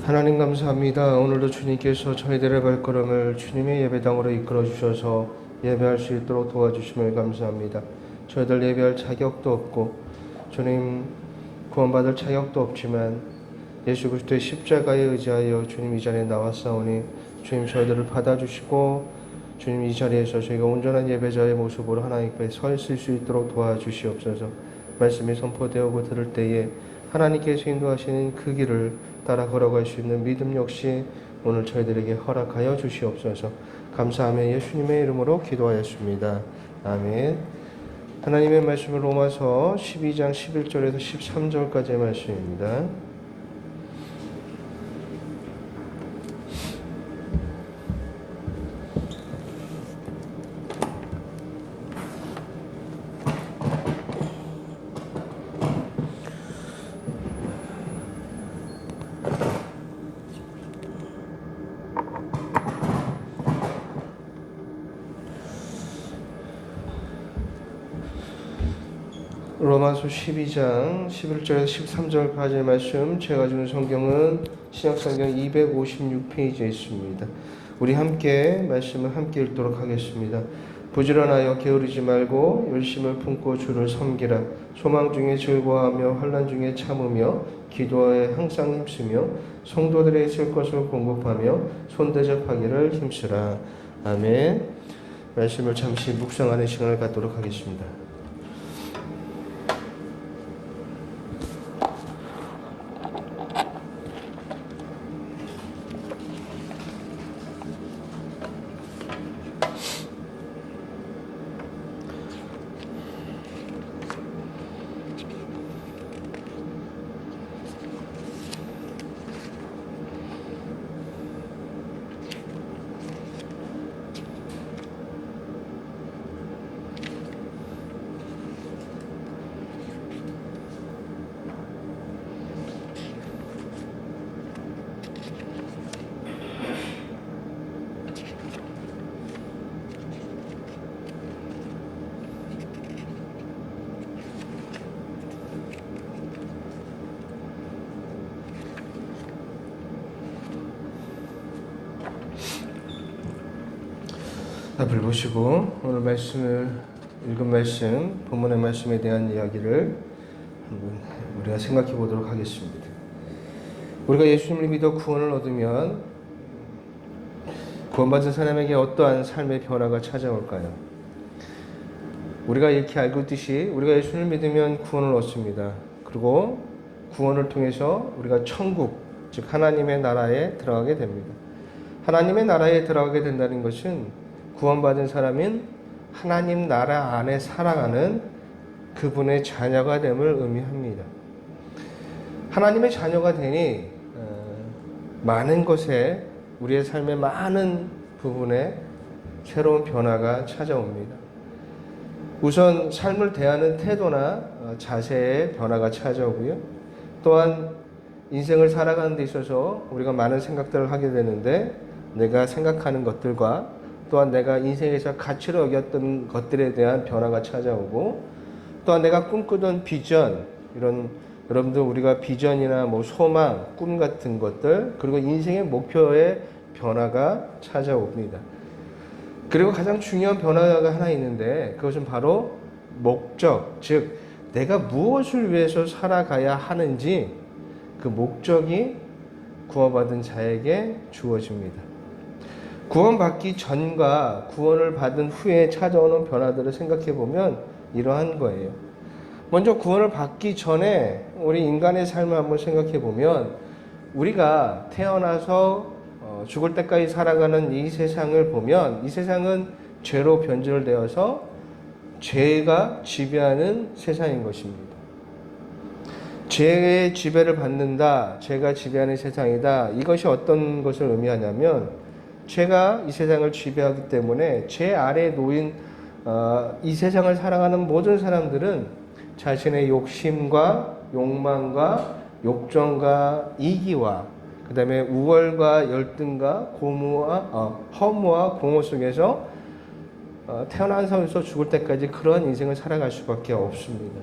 하나님 감사합니다. 오늘도 주님께서 저희들의 발걸음을 주님의 예배당으로 이끌어 주셔서 예배할 수 있도록 도와주심을 감사합니다. 저희들 예배할 자격도 없고 주님 구원받을 자격도 없지만 예수 그리스도의 십자가에 의지하여 주님 이 자리에 나왔사오니 주님 저희들을 받아주시고 주님 이 자리에서 저희가 온전한 예배자의 모습으로 하나님 앞에 서 있을 수 있도록 도와주시옵소서. 말씀이 선포되고 들을 때에 하나님께서 인도하시는 그 길을 따라 걸어갈 수 있는 믿음 역시 오늘 저희들에게 허락하여 주시옵소서. 감사하며 예수님의 이름으로 기도하였습니다. 아멘. 하나님의 말씀은 로마서 12장 11절에서 13절까지의 말씀입니다. 로마서 12장 11절에서 13절까지의 말씀, 제가 주는 성경은 신약성경 256페이지에 있습니다. 우리 함께 말씀을 함께 읽도록 하겠습니다. 부지런하여 게으르지 말고 열심을 품고 주를 섬기라. 소망 중에 즐거워하며 환난 중에 참으며 기도에 항상 힘쓰며 성도들의 있을 것을 공급하며 손대접하기를 힘쓰라. 아멘. 말씀을 잠시 묵상하는 시간을 갖도록 하겠습니다. 앞을 보시고 오늘 말씀을 읽은 말씀, 본문의 말씀에 대한 이야기를 한번 우리가 생각해 보도록 하겠습니다. 우리가 예수님을 믿어 구원을 얻으면 구원받은 사람에게 어떠한 삶의 변화가 찾아올까요? 우리가 이렇게 알고 있듯이 우리가 예수님을 믿으면 구원을 얻습니다. 그리고 구원을 통해서 우리가 천국, 즉 하나님의 나라에 들어가게 됩니다. 하나님의 나라에 들어가게 된다는 것은 구원받은 사람인 하나님 나라 안에 살아가는 그분의 자녀가 됨을 의미합니다. 하나님의 자녀가 되니 많은 것에 우리의 삶의 많은 부분에 새로운 변화가 찾아옵니다. 우선 삶을 대하는 태도나 자세의 변화가 찾아오고요. 또한 인생을 살아가는 데 있어서 우리가 많은 생각들을 하게 되는데 내가 생각하는 것들과 또한 내가 인생에서 가치로 여겼던 것들에 대한 변화가 찾아오고 또한 내가 꿈꾸던 비전, 이런 여러분들 우리가 비전이나 뭐 소망, 꿈 같은 것들 그리고 인생의 목표의 변화가 찾아옵니다. 그리고 가장 중요한 변화가 하나 있는데 그것은 바로 목적, 즉 내가 무엇을 위해서 살아가야 하는지 그 목적이 구원받은 자에게 주어집니다. 구원받기 전과 구원을 받은 후에 찾아오는 변화들을 생각해 보면 이러한 거예요. 먼저 구원을 받기 전에 우리 인간의 삶을 한번 생각해 보면 우리가 태어나서 죽을 때까지 살아가는 이 세상을 보면 이 세상은 죄로 변질되어서 죄가 지배하는 세상인 것입니다. 죄의 지배를 받는다, 죄가 지배하는 세상이다. 이것이 어떤 것을 의미하냐면 죄가 이 세상을 지배하기 때문에 죄 아래에 놓인 이 세상을 살아가는 모든 사람들은 자신의 욕심과 욕망과 욕정과 이기와 그 다음에 우월과 열등과 허무와 공허 속에서 태어난 사람에서 죽을 때까지 그런 인생을 살아갈 수밖에 없습니다.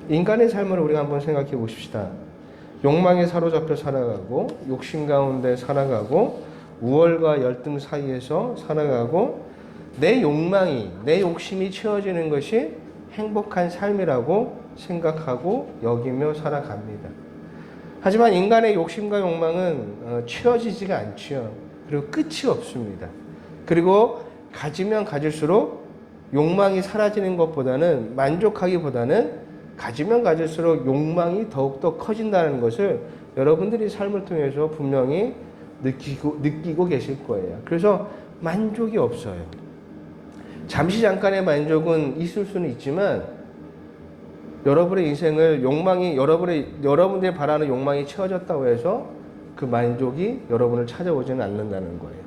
인간의 삶을 우리가 한번 생각해 보십시다. 욕망에 사로잡혀 살아가고 욕심 가운데 살아가고 우월과 열등 사이에서 살아가고 내 욕망이 내 욕심이 채워지는 것이 행복한 삶이라고 생각하고 여기며 살아갑니다. 하지만 인간의 욕심과 욕망은 채워지지가 않지요. 그리고 끝이 없습니다. 그리고 가지면 가질수록 욕망이 사라지는 것보다는 만족하기보다는 가지면 가질수록 욕망이 더욱더 커진다는 것을 여러분들이 삶을 통해서 분명히 느끼고 계실 거예요. 그래서 만족이 없어요. 잠시 잠깐의 만족은 있을 수는 있지만 여러분의 인생을 욕망이 여러분들이 바라는 욕망이 채워졌다고 해서 그 만족이 여러분을 찾아오지는 않는다는 거예요.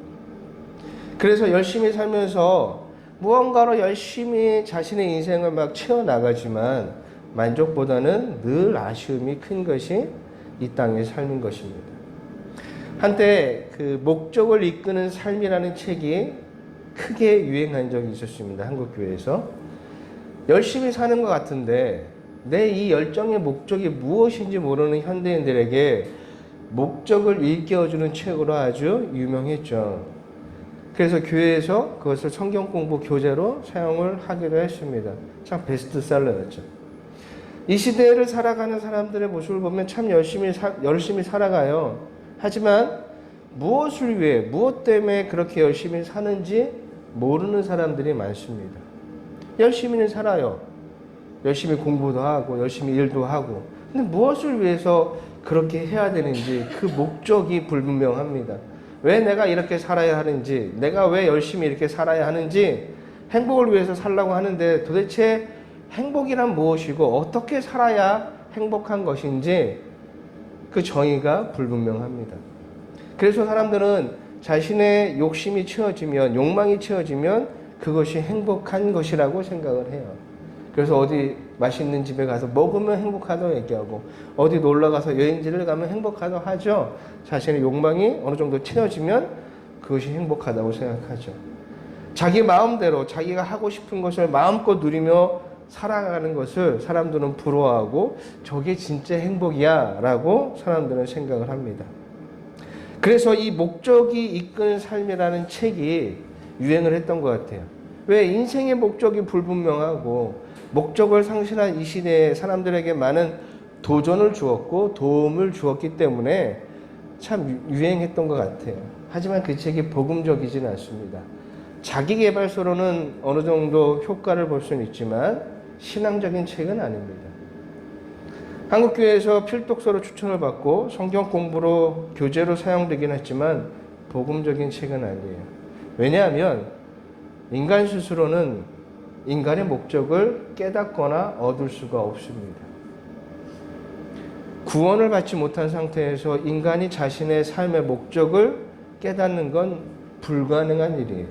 그래서 열심히 살면서 무언가로 열심히 자신의 인생을 막 채워나가지만 만족보다는 늘 아쉬움이 큰 것이 이 땅의 삶인 것입니다. 한때 그 목적을 이끄는 삶이라는 책이 크게 유행한 적이 있었습니다. 한국교회에서. 열심히 사는 것 같은데 내 이 열정의 목적이 무엇인지 모르는 현대인들에게 목적을 일깨워주는 책으로 아주 유명했죠. 그래서 교회에서 그것을 성경 공부 교재로 사용을 하기로 했습니다. 참 베스트셀러였죠. 이 시대를 살아가는 사람들의 모습을 보면 참 열심히 살아가요. 하지만 무엇을 위해, 무엇 때문에 그렇게 열심히 사는지 모르는 사람들이 많습니다. 열심히는 살아요. 열심히 공부도 하고, 열심히 일도 하고. 근데 무엇을 위해서 그렇게 해야 되는지 그 목적이 불분명합니다. 왜 내가 이렇게 살아야 하는지, 내가 왜 열심히 이렇게 살아야 하는지, 행복을 위해서 살라고 하는데 도대체 행복이란 무엇이고 어떻게 살아야 행복한 것인지 그 정의가 불분명합니다. 그래서 사람들은 자신의 욕심이 채워지면, 욕망이 채워지면 그것이 행복한 것이라고 생각을 해요. 그래서 어디 맛있는 집에 가서 먹으면 행복하다고 얘기하고 어디 놀러 가서 여행지를 가면 행복하다고 하죠. 자신의 욕망이 어느 정도 채워지면 그것이 행복하다고 생각하죠. 자기 마음대로 자기가 하고 싶은 것을 마음껏 누리며 살아가는 것을 사람들은 부러워하고 저게 진짜 행복이야 라고 사람들은 생각을 합니다. 그래서 이 목적이 이끄는 삶이라는 책이 유행을 했던 것 같아요. 왜? 인생의 목적이 불분명하고 목적을 상실한 이 시대에 사람들에게 많은 도전을 주었고 도움을 주었기 때문에 참 유행했던 것 같아요. 하지만 그 책이 복음적이지는 않습니다. 자기계발서로는 어느 정도 효과를 볼 수는 있지만 신앙적인 책은 아닙니다. 한국교회에서 필독서로 추천을 받고 성경 공부로 교재로 사용되긴 했지만 복음적인 책은 아니에요. 왜냐하면 인간 스스로는 인간의 목적을 깨닫거나 얻을 수가 없습니다. 구원을 받지 못한 상태에서 인간이 자신의 삶의 목적을 깨닫는 건 불가능한 일이에요.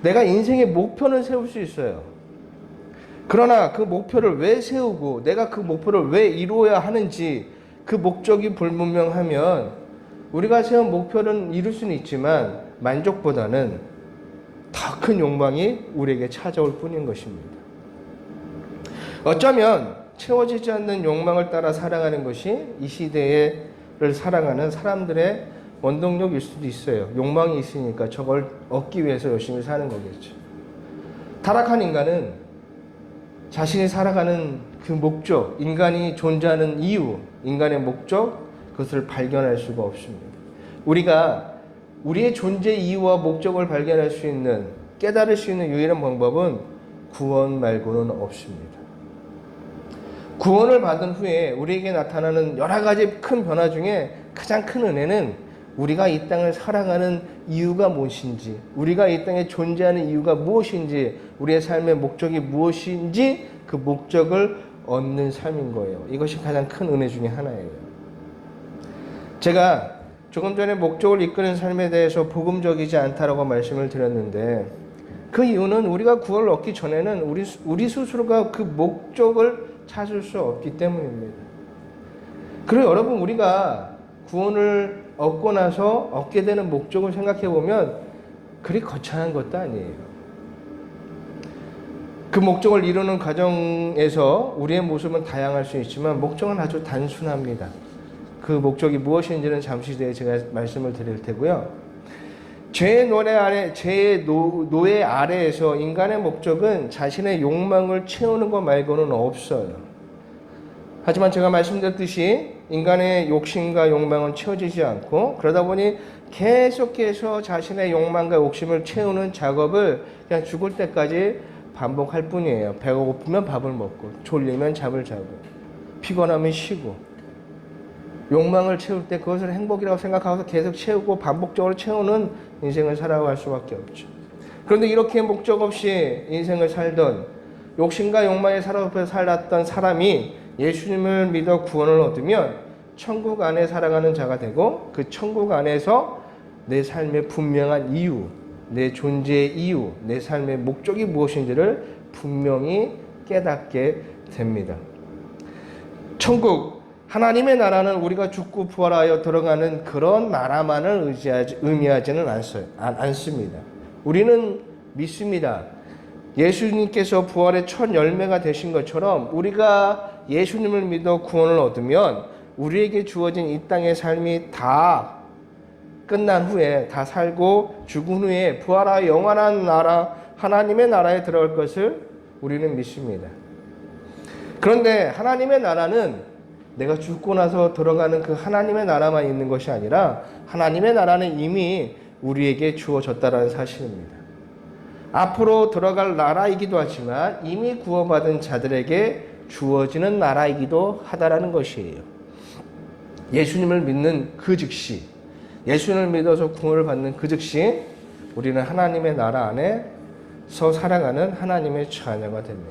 내가 인생의 목표는 세울 수 있어요. 그러나 그 목표를 왜 세우고 내가 그 목표를 왜 이루어야 하는지 그 목적이 불분명하면 우리가 세운 목표는 이룰 수는 있지만 만족보다는 더 큰 욕망이 우리에게 찾아올 뿐인 것입니다. 어쩌면 채워지지 않는 욕망을 따라 살아가는 것이 이 시대를 살아가는 사람들의 원동력일 수도 있어요. 욕망이 있으니까 저걸 얻기 위해서 열심히 사는 거겠죠. 타락한 인간은 자신이 살아가는 그 목적, 인간이 존재하는 이유, 인간의 목적, 그것을 발견할 수가 없습니다. 우리가 우리의 존재 이유와 목적을 발견할 수 있는, 깨달을 수 있는 유일한 방법은 구원 말고는 없습니다. 구원을 받은 후에 우리에게 나타나는 여러 가지 큰 변화 중에 가장 큰 은혜는 우리가 이 땅을 살아가는 이유가 무엇인지, 우리가 이 땅에 존재하는 이유가 무엇인지, 우리의 삶의 목적이 무엇인지 그 목적을 얻는 삶인 거예요. 이것이 가장 큰 은혜 중에 하나예요. 제가 조금 전에 목적을 이끄는 삶에 대해서 복음적이지 않다라고 말씀을 드렸는데 그 이유는 우리가 구원을 얻기 전에는 우리 스스로가 그 목적을 찾을 수 없기 때문입니다. 그리고 여러분, 우리가 구원을 얻고 나서 얻게 되는 목적을 생각해 보면 그리 거창한 것도 아니에요. 그 목적을 이루는 과정에서 우리의 모습은 다양할 수 있지만 목적은 아주 단순합니다. 그 목적이 무엇인지는 잠시 뒤에 제가 말씀을 드릴 테고요. 죄의 노예 아래에서 인간의 목적은 자신의 욕망을 채우는 것 말고는 없어요. 하지만 제가 말씀드렸듯이 인간의 욕심과 욕망은 채워지지 않고, 그러다 보니 계속해서 자신의 욕망과 욕심을 채우는 작업을 그냥 죽을 때까지 반복할 뿐이에요. 배가 고프면 밥을 먹고, 졸리면 잠을 자고, 피곤하면 쉬고, 욕망을 채울 때 그것을 행복이라고 생각하고서 계속 채우고 반복적으로 채우는 인생을 살아갈 수밖에 없죠. 그런데 이렇게 목적 없이 인생을 살던, 욕심과 욕망에 사로잡혀 살았던 사람이 예수님을 믿어 구원을 얻으면 천국 안에 살아가는 자가 되고, 그 천국 안에서 내 삶의 분명한 이유, 내 존재의 이유, 내 삶의 목적이 무엇인지를 분명히 깨닫게 됩니다. 천국, 하나님의 나라는 우리가 죽고 부활하여 들어가는 그런 나라만을 의미하지는 않습니다. 우리는 믿습니다. 예수님께서 부활의 첫 열매가 되신 것처럼 우리가 예수님을 믿어 구원을 얻으면 우리에게 주어진 이 땅의 삶이 다 끝난 후에, 다 살고 죽은 후에 부활하여 영원한 나라, 하나님의 나라에 들어갈 것을 우리는 믿습니다. 그런데 하나님의 나라는 내가 죽고 나서 들어가는 그 하나님의 나라만 있는 것이 아니라 하나님의 나라는 이미 우리에게 주어졌다는 사실입니다. 앞으로 들어갈 나라이기도 하지만 이미 구원받은 자들에게 주어지는 나라이기도 하다라는 것이에요. 예수님을 믿는 그 즉시, 예수님을 믿어서 구원을 받는 그 즉시 우리는 하나님의 나라 안에서 살아가는 하나님의 자녀가 됩니다.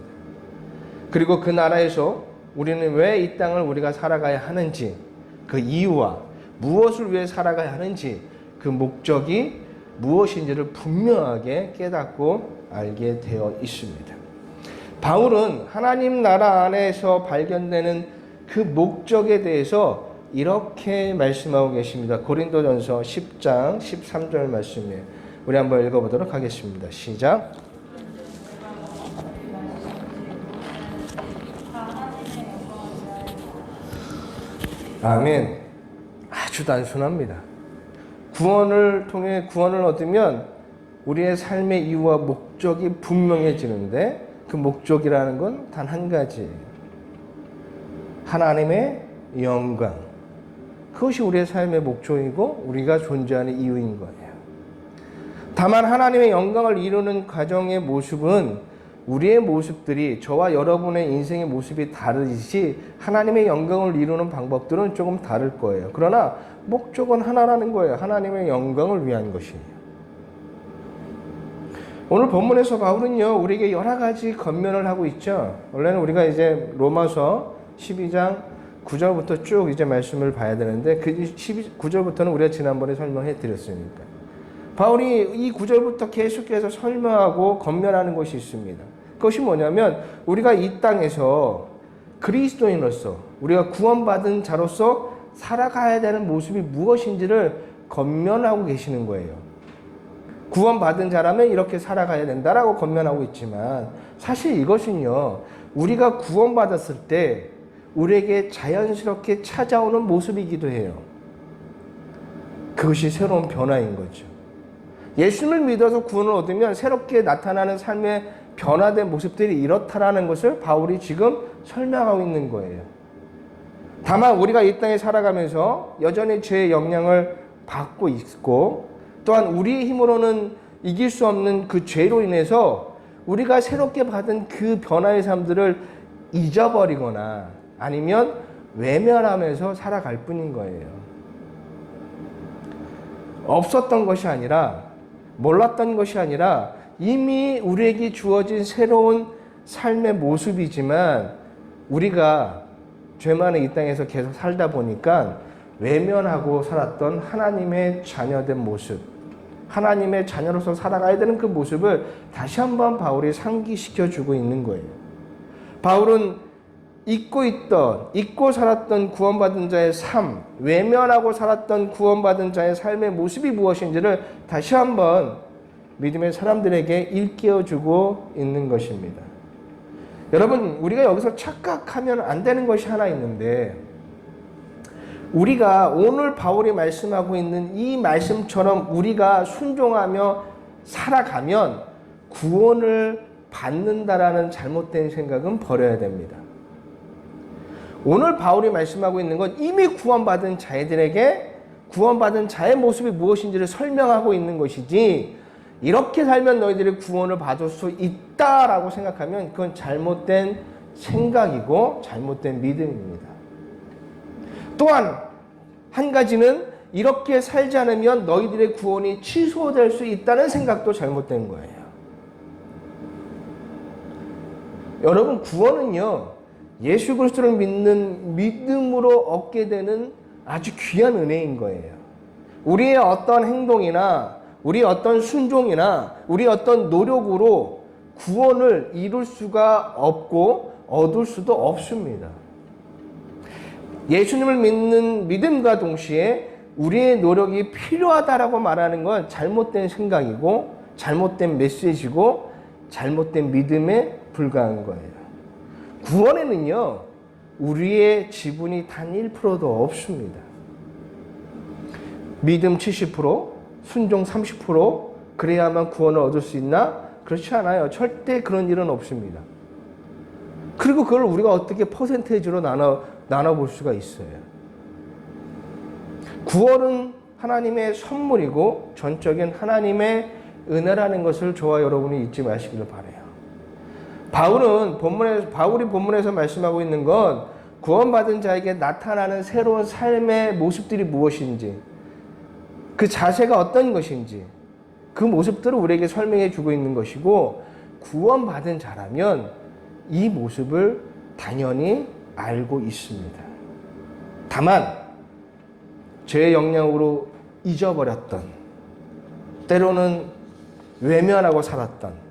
그리고 그 나라에서 우리는 왜 이 땅을 우리가 살아가야 하는지, 그 이유와 무엇을 위해 살아가야 하는지, 그 목적이 무엇인지를 분명하게 깨닫고 알게 되어 있습니다. 바울은 하나님 나라 안에서 발견되는 그 목적에 대해서 이렇게 말씀하고 계십니다. 고린도전서 10장 13절 말씀이에요. 우리 한번 읽어보도록 하겠습니다. 시작. 아멘. 아주 단순합니다. 구원을 통해 구원을 얻으면 우리의 삶의 이유와 목적이 분명해지는데, 그 목적이라는 건 단 한 가지예요. 하나님의 영광. 그것이 우리의 삶의 목적이고 우리가 존재하는 이유인 거예요. 다만 하나님의 영광을 이루는 과정의 모습은 우리의 모습들이, 저와 여러분의 인생의 모습이 다르듯이 하나님의 영광을 이루는 방법들은 조금 다를 거예요. 그러나 목적은 하나라는 거예요. 하나님의 영광을 위한 것이에요. 오늘 본문에서 바울은요, 우리에게 여러 가지 권면을 하고 있죠. 원래는 우리가 이제 로마서 12장 9절부터 쭉 이제 말씀을 봐야 되는데, 그 9절부터는 우리가 지난번에 설명해 드렸으니까. 바울이 이 9절부터 계속해서 설명하고 권면하는 것이 있습니다. 그것이 뭐냐면, 우리가 이 땅에서 그리스도인으로서, 우리가 구원받은 자로서 살아가야 되는 모습이 무엇인지를 권면하고 계시는 거예요. 구원받은 자라면 이렇게 살아가야 된다라고 권면하고 있지만, 사실 이것은요, 우리가 구원받았을 때 우리에게 자연스럽게 찾아오는 모습이기도 해요. 그것이 새로운 변화인 거죠. 예수님을 믿어서 구원을 얻으면 새롭게 나타나는 삶의 변화된 모습들이 이렇다라는 것을 바울이 지금 설명하고 있는 거예요. 다만 우리가 이 땅에 살아가면서 여전히 죄의 영향을 받고 있고, 또한 우리의 힘으로는 이길 수 없는 그 죄로 인해서 우리가 새롭게 받은 그 변화의 삶들을 잊어버리거나 아니면 외면하면서 살아갈 뿐인 거예요. 없었던 것이 아니라, 몰랐던 것이 아니라 이미 우리에게 주어진 새로운 삶의 모습이지만, 우리가 죄 많은 이 땅에서 계속 살다 보니까 외면하고 살았던 하나님의 자녀된 모습, 하나님의 자녀로서 살아가야 되는 그 모습을 다시 한번 바울이 상기시켜주고 있는 거예요. 바울은 잊고 살았던 구원받은 자의 삶, 외면하고 살았던 구원받은 자의 삶의 모습이 무엇인지를 다시 한번 믿음의 사람들에게 일깨워주고 있는 것입니다. 여러분, 우리가 여기서 착각하면 안 되는 것이 하나 있는데, 우리가 오늘 바울이 말씀하고 있는 이 말씀처럼 우리가 순종하며 살아가면 구원을 받는다라는 잘못된 생각은 버려야 됩니다. 오늘 바울이 말씀하고 있는 건 이미 구원받은 자들에게 구원받은 자의 모습이 무엇인지를 설명하고 있는 것이지, 이렇게 살면 너희들이 구원을 받을 수 있다라고 생각하면 그건 잘못된 생각이고 잘못된 믿음입니다. 또한 한 가지는 이렇게 살지 않으면 너희들의 구원이 취소될 수 있다는 생각도 잘못된 거예요. 여러분, 구원은요, 예수 그리스도를 믿는 믿음으로 얻게 되는 아주 귀한 은혜인 거예요. 우리의 어떤 행동이나 우리의 어떤 순종이나 우리의 어떤 노력으로 구원을 이룰 수가 없고 얻을 수도 없습니다. 예수님을 믿는 믿음과 동시에 우리의 노력이 필요하다라고 말하는 건 잘못된 생각이고 잘못된 메시지고 잘못된 믿음에 불과한 거예요. 구원에는요, 우리의 지분이 단 1%도 없습니다. 믿음 70%, 순종 30%, 그래야만 구원을 얻을 수 있나? 그렇지 않아요. 절대 그런 일은 없습니다. 그리고 그걸 우리가 어떻게 퍼센테이지로 나눠볼 수가 있어요. 구원은 하나님의 선물이고 전적인 하나님의 은혜라는 것을 저와 여러분이 잊지 마시기를 바라요. 바울이 본문에서 말씀하고 있는 건 구원받은 자에게 나타나는 새로운 삶의 모습들이 무엇인지, 그 자세가 어떤 것인지, 그 모습들을 우리에게 설명해 주고 있는 것이고, 구원받은 자라면 이 모습을 당연히 알고 있습니다. 다만 죄의 영향으로 잊어버렸던, 때로는 외면하고 살았던,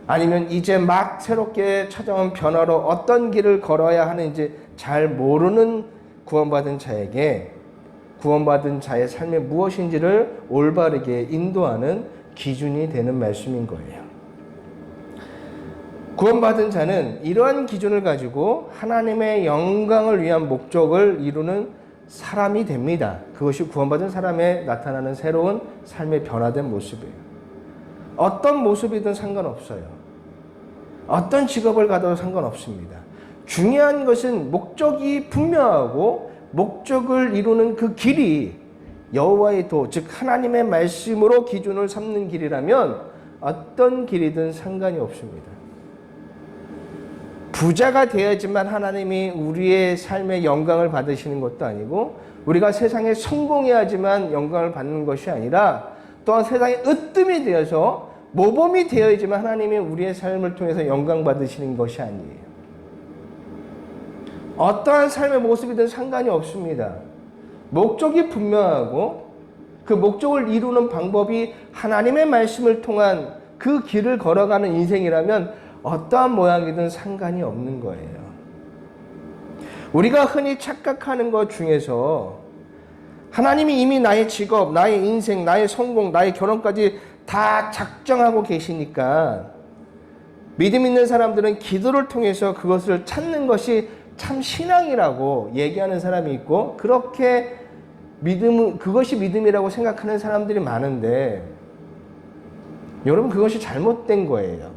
아니면 이제 막 새롭게 찾아온 변화로 어떤 길을 걸어야 하는지 잘 모르는 구원받은 자에게 구원받은 자의 삶이 무엇인지를 올바르게 인도하는 기준이 되는 말씀인 거예요. 구원받은 자는 이러한 기준을 가지고 하나님의 영광을 위한 목적을 이루는 사람이 됩니다. 그것이 구원받은 사람에 나타나는 새로운 삶의 변화된 모습이에요. 어떤 모습이든 상관없어요. 어떤 직업을 가도 상관없습니다. 중요한 것은 목적이 분명하고 목적을 이루는 그 길이 여호와의 도, 즉 하나님의 말씀으로 기준을 삼는 길이라면 어떤 길이든 상관이 없습니다. 부자가 되어야지만 하나님이 우리의 삶의 영광을 받으시는 것도 아니고, 우리가 세상에 성공해야지만 영광을 받는 것이 아니라, 또한 세상에 으뜸이 되어서 모범이 되어야지만 하나님이 우리의 삶을 통해서 영광 받으시는 것이 아니에요. 어떠한 삶의 모습이든 상관이 없습니다. 목적이 분명하고 그 목적을 이루는 방법이 하나님의 말씀을 통한 그 길을 걸어가는 인생이라면 어떠한 모양이든 상관이 없는 거예요. 우리가 흔히 착각하는 것 중에서 하나님이 이미 나의 직업, 나의 인생, 나의 성공, 나의 결혼까지 다 작정하고 계시니까 믿음 있는 사람들은 기도를 통해서 그것을 찾는 것이 참 신앙이라고 얘기하는 사람이 있고, 그렇게 그것이 믿음이라고 생각하는 사람들이 많은데, 여러분, 그것이 잘못된 거예요.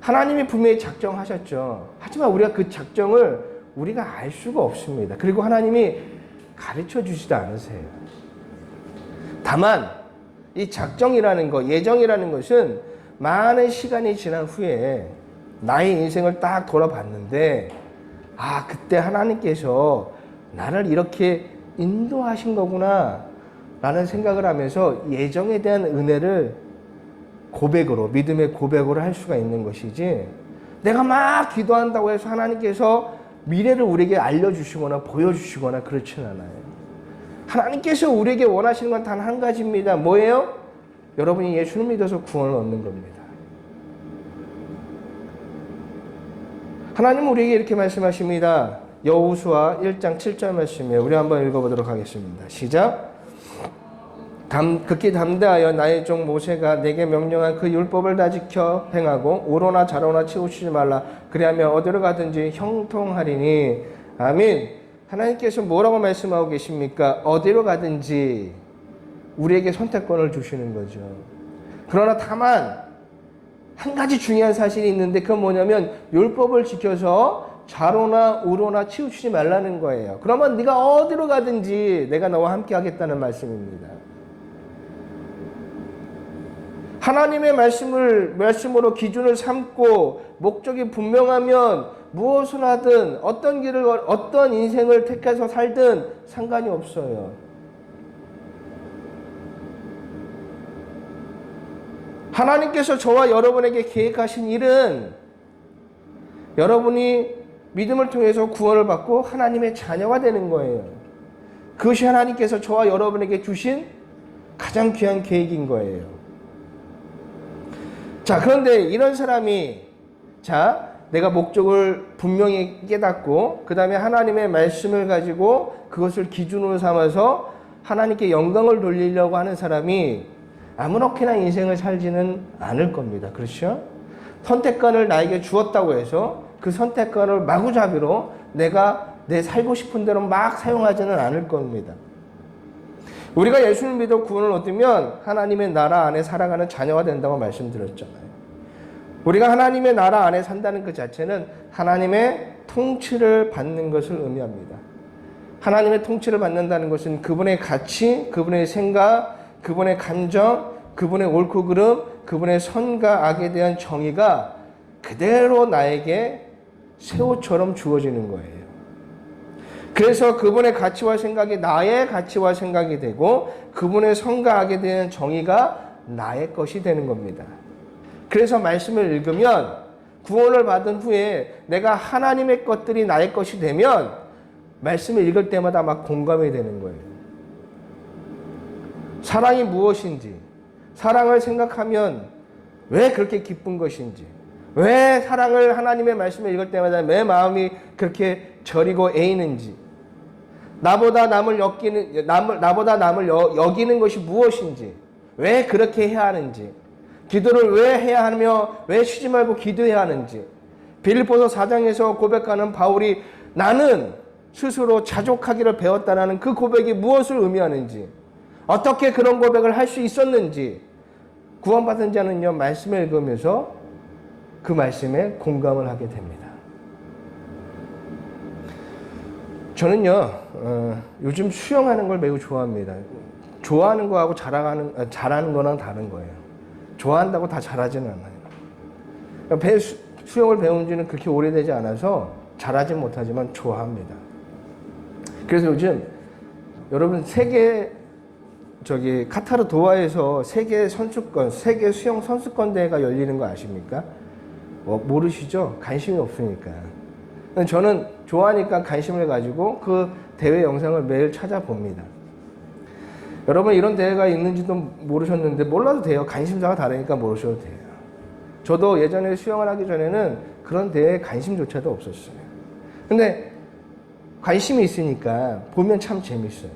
하나님이 분명히 작정하셨죠. 하지만 우리가 그 작정을 우리가 알 수가 없습니다. 그리고 하나님이 가르쳐 주지도 않으세요. 다만 이 작정이라는 것, 예정이라는 것은 많은 시간이 지난 후에 나의 인생을 딱 돌아봤는데, 아, 그때 하나님께서 나를 이렇게 인도하신 거구나 라는 생각을 하면서 예정에 대한 은혜를 고백으로, 믿음의 고백으로 할 수가 있는 것이지, 내가 막 기도한다고 해서 하나님께서 미래를 우리에게 알려주시거나 보여주시거나 그렇진 않아요. 하나님께서 우리에게 원하시는 건 단 한 가지입니다. 뭐예요? 여러분이 예수를 믿어서 구원을 얻는 겁니다. 하나님은 우리에게 이렇게 말씀하십니다. 여호수아 1장 7절 말씀이에요. 우리 한번 읽어보도록 하겠습니다. 시작. 극히 담대하여 나의 종 모세가 내게 명령한 그 율법을 다 지켜 행하고 오로나 자로나 치우치지 말라. 그리하면 어디로 가든지 형통하리니. 아멘. 하나님께서 뭐라고 말씀하고 계십니까? 어디로 가든지 우리에게 선택권을 주시는 거죠. 그러나 다만 한 가지 중요한 사실이 있는데 그건 뭐냐면 율법을 지켜서 좌로나 우로나 치우치지 말라는 거예요. 그러면 네가 어디로 가든지 내가 너와 함께 하겠다는 말씀입니다. 하나님의 말씀으로 기준을 삼고 목적이 분명하면 무엇을 하든 어떤 길을 어떤 인생을 택해서 살든 상관이 없어요. 하나님께서 저와 여러분에게 계획하신 일은 여러분이 믿음을 통해서 구원을 받고 하나님의 자녀가 되는 거예요. 그것이 하나님께서 저와 여러분에게 주신 가장 귀한 계획인 거예요. 자, 그런데 이런 사람이 내가 목적을 분명히 깨닫고 그 다음에 하나님의 말씀을 가지고 그것을 기준으로 삼아서 하나님께 영광을 돌리려고 하는 사람이 아무렇게나 인생을 살지는 않을 겁니다. 그렇죠? 선택권을 나에게 주었다고 해서 그 선택권을 마구잡이로 내가 내 살고 싶은 대로 막 사용하지는 않을 겁니다. 우리가 예수를 믿어 구원을 얻으면 하나님의 나라 안에 살아가는 자녀가 된다고 말씀드렸잖아요. 우리가 하나님의 나라 안에 산다는 그 자체는 하나님의 통치를 받는 것을 의미합니다. 하나님의 통치를 받는다는 것은 그분의 가치, 그분의 생각, 그분의 감정, 그분의 옳고 그름, 그분의 선과 악에 대한 정의가 그대로 나에게 새 옷처럼 주어지는 거예요. 그래서 그분의 가치와 생각이 나의 가치와 생각이 되고 그분의 선과 악에 대한 정의가 나의 것이 되는 겁니다. 그래서 말씀을 읽으면 구원을 받은 후에 내가 하나님의 것들이 나의 것이 되면 말씀을 읽을 때마다 막 공감이 되는 거예요. 사랑이 무엇인지, 사랑을 생각하면 왜 그렇게 기쁜 것인지, 왜 사랑을 하나님의 말씀을 읽을 때마다 내 마음이 그렇게 저리고 애이는지, 나보다 남을 여기는 것이 무엇인지, 왜 그렇게 해야 하는지, 기도를 왜 해야 하며 왜 쉬지 말고 기도해야 하는지, 빌립보서 4장에서 고백하는 바울이 나는 스스로 자족하기를 배웠다라는 그 고백이 무엇을 의미하는지, 어떻게 그런 고백을 할 수 있었는지, 구원받은 자는요, 말씀을 읽으면서 그 말씀에 공감을 하게 됩니다. 저는요, 요즘 수영하는 걸 매우 좋아합니다. 좋아하는 거하고 잘하는 거랑 다른 거예요. 좋아한다고 다 잘하지는 않아요. 수영을 배운 지는 그렇게 오래되지 않아서 잘하진 못하지만 좋아합니다. 그래서 요즘 여러분 카타르 도하에서 세계 수영 선수권 대회가 열리는 거 아십니까? 모르시죠? 관심이 없으니까. 저는 좋아하니까 관심을 가지고 그 대회 영상을 매일 찾아봅니다. 여러분 이런 대회가 있는지도 모르셨는데 몰라도 돼요. 관심사가 다르니까 모르셔도 돼요. 저도 예전에 수영을 하기 전에는 그런 대회에 관심조차도 없었어요. 근데 관심이 있으니까 보면 참 재밌어요.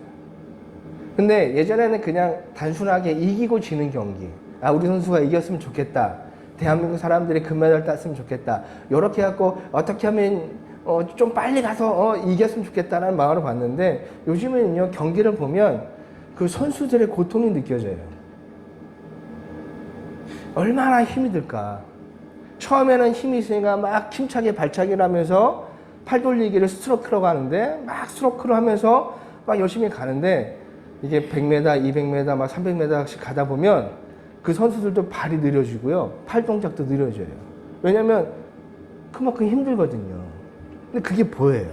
근데 예전에는 그냥 단순하게 이기고 지는 경기, 우리 선수가 이겼으면 좋겠다, 대한민국 사람들이 금메달 땄으면 좋겠다, 이렇게 해갖고 어떻게 하면 좀 빨리 가서 이겼으면 좋겠다는 마음으로 봤는데 요즘에는요, 경기를 보면 그 선수들의 고통이 느껴져요. 얼마나 힘이 들까. 처음에는 힘이 있으니까 막 힘차게 발차기를 하면서 팔 돌리기를 스트로크로 가는데 막 스트로크로 하면서 막 열심히 가는데 이게 100m, 200m, 막 300m씩 가다 보면 그 선수들도 발이 느려지고요. 팔 동작도 느려져요. 왜냐면 그만큼 힘들거든요. 근데 그게 보여요.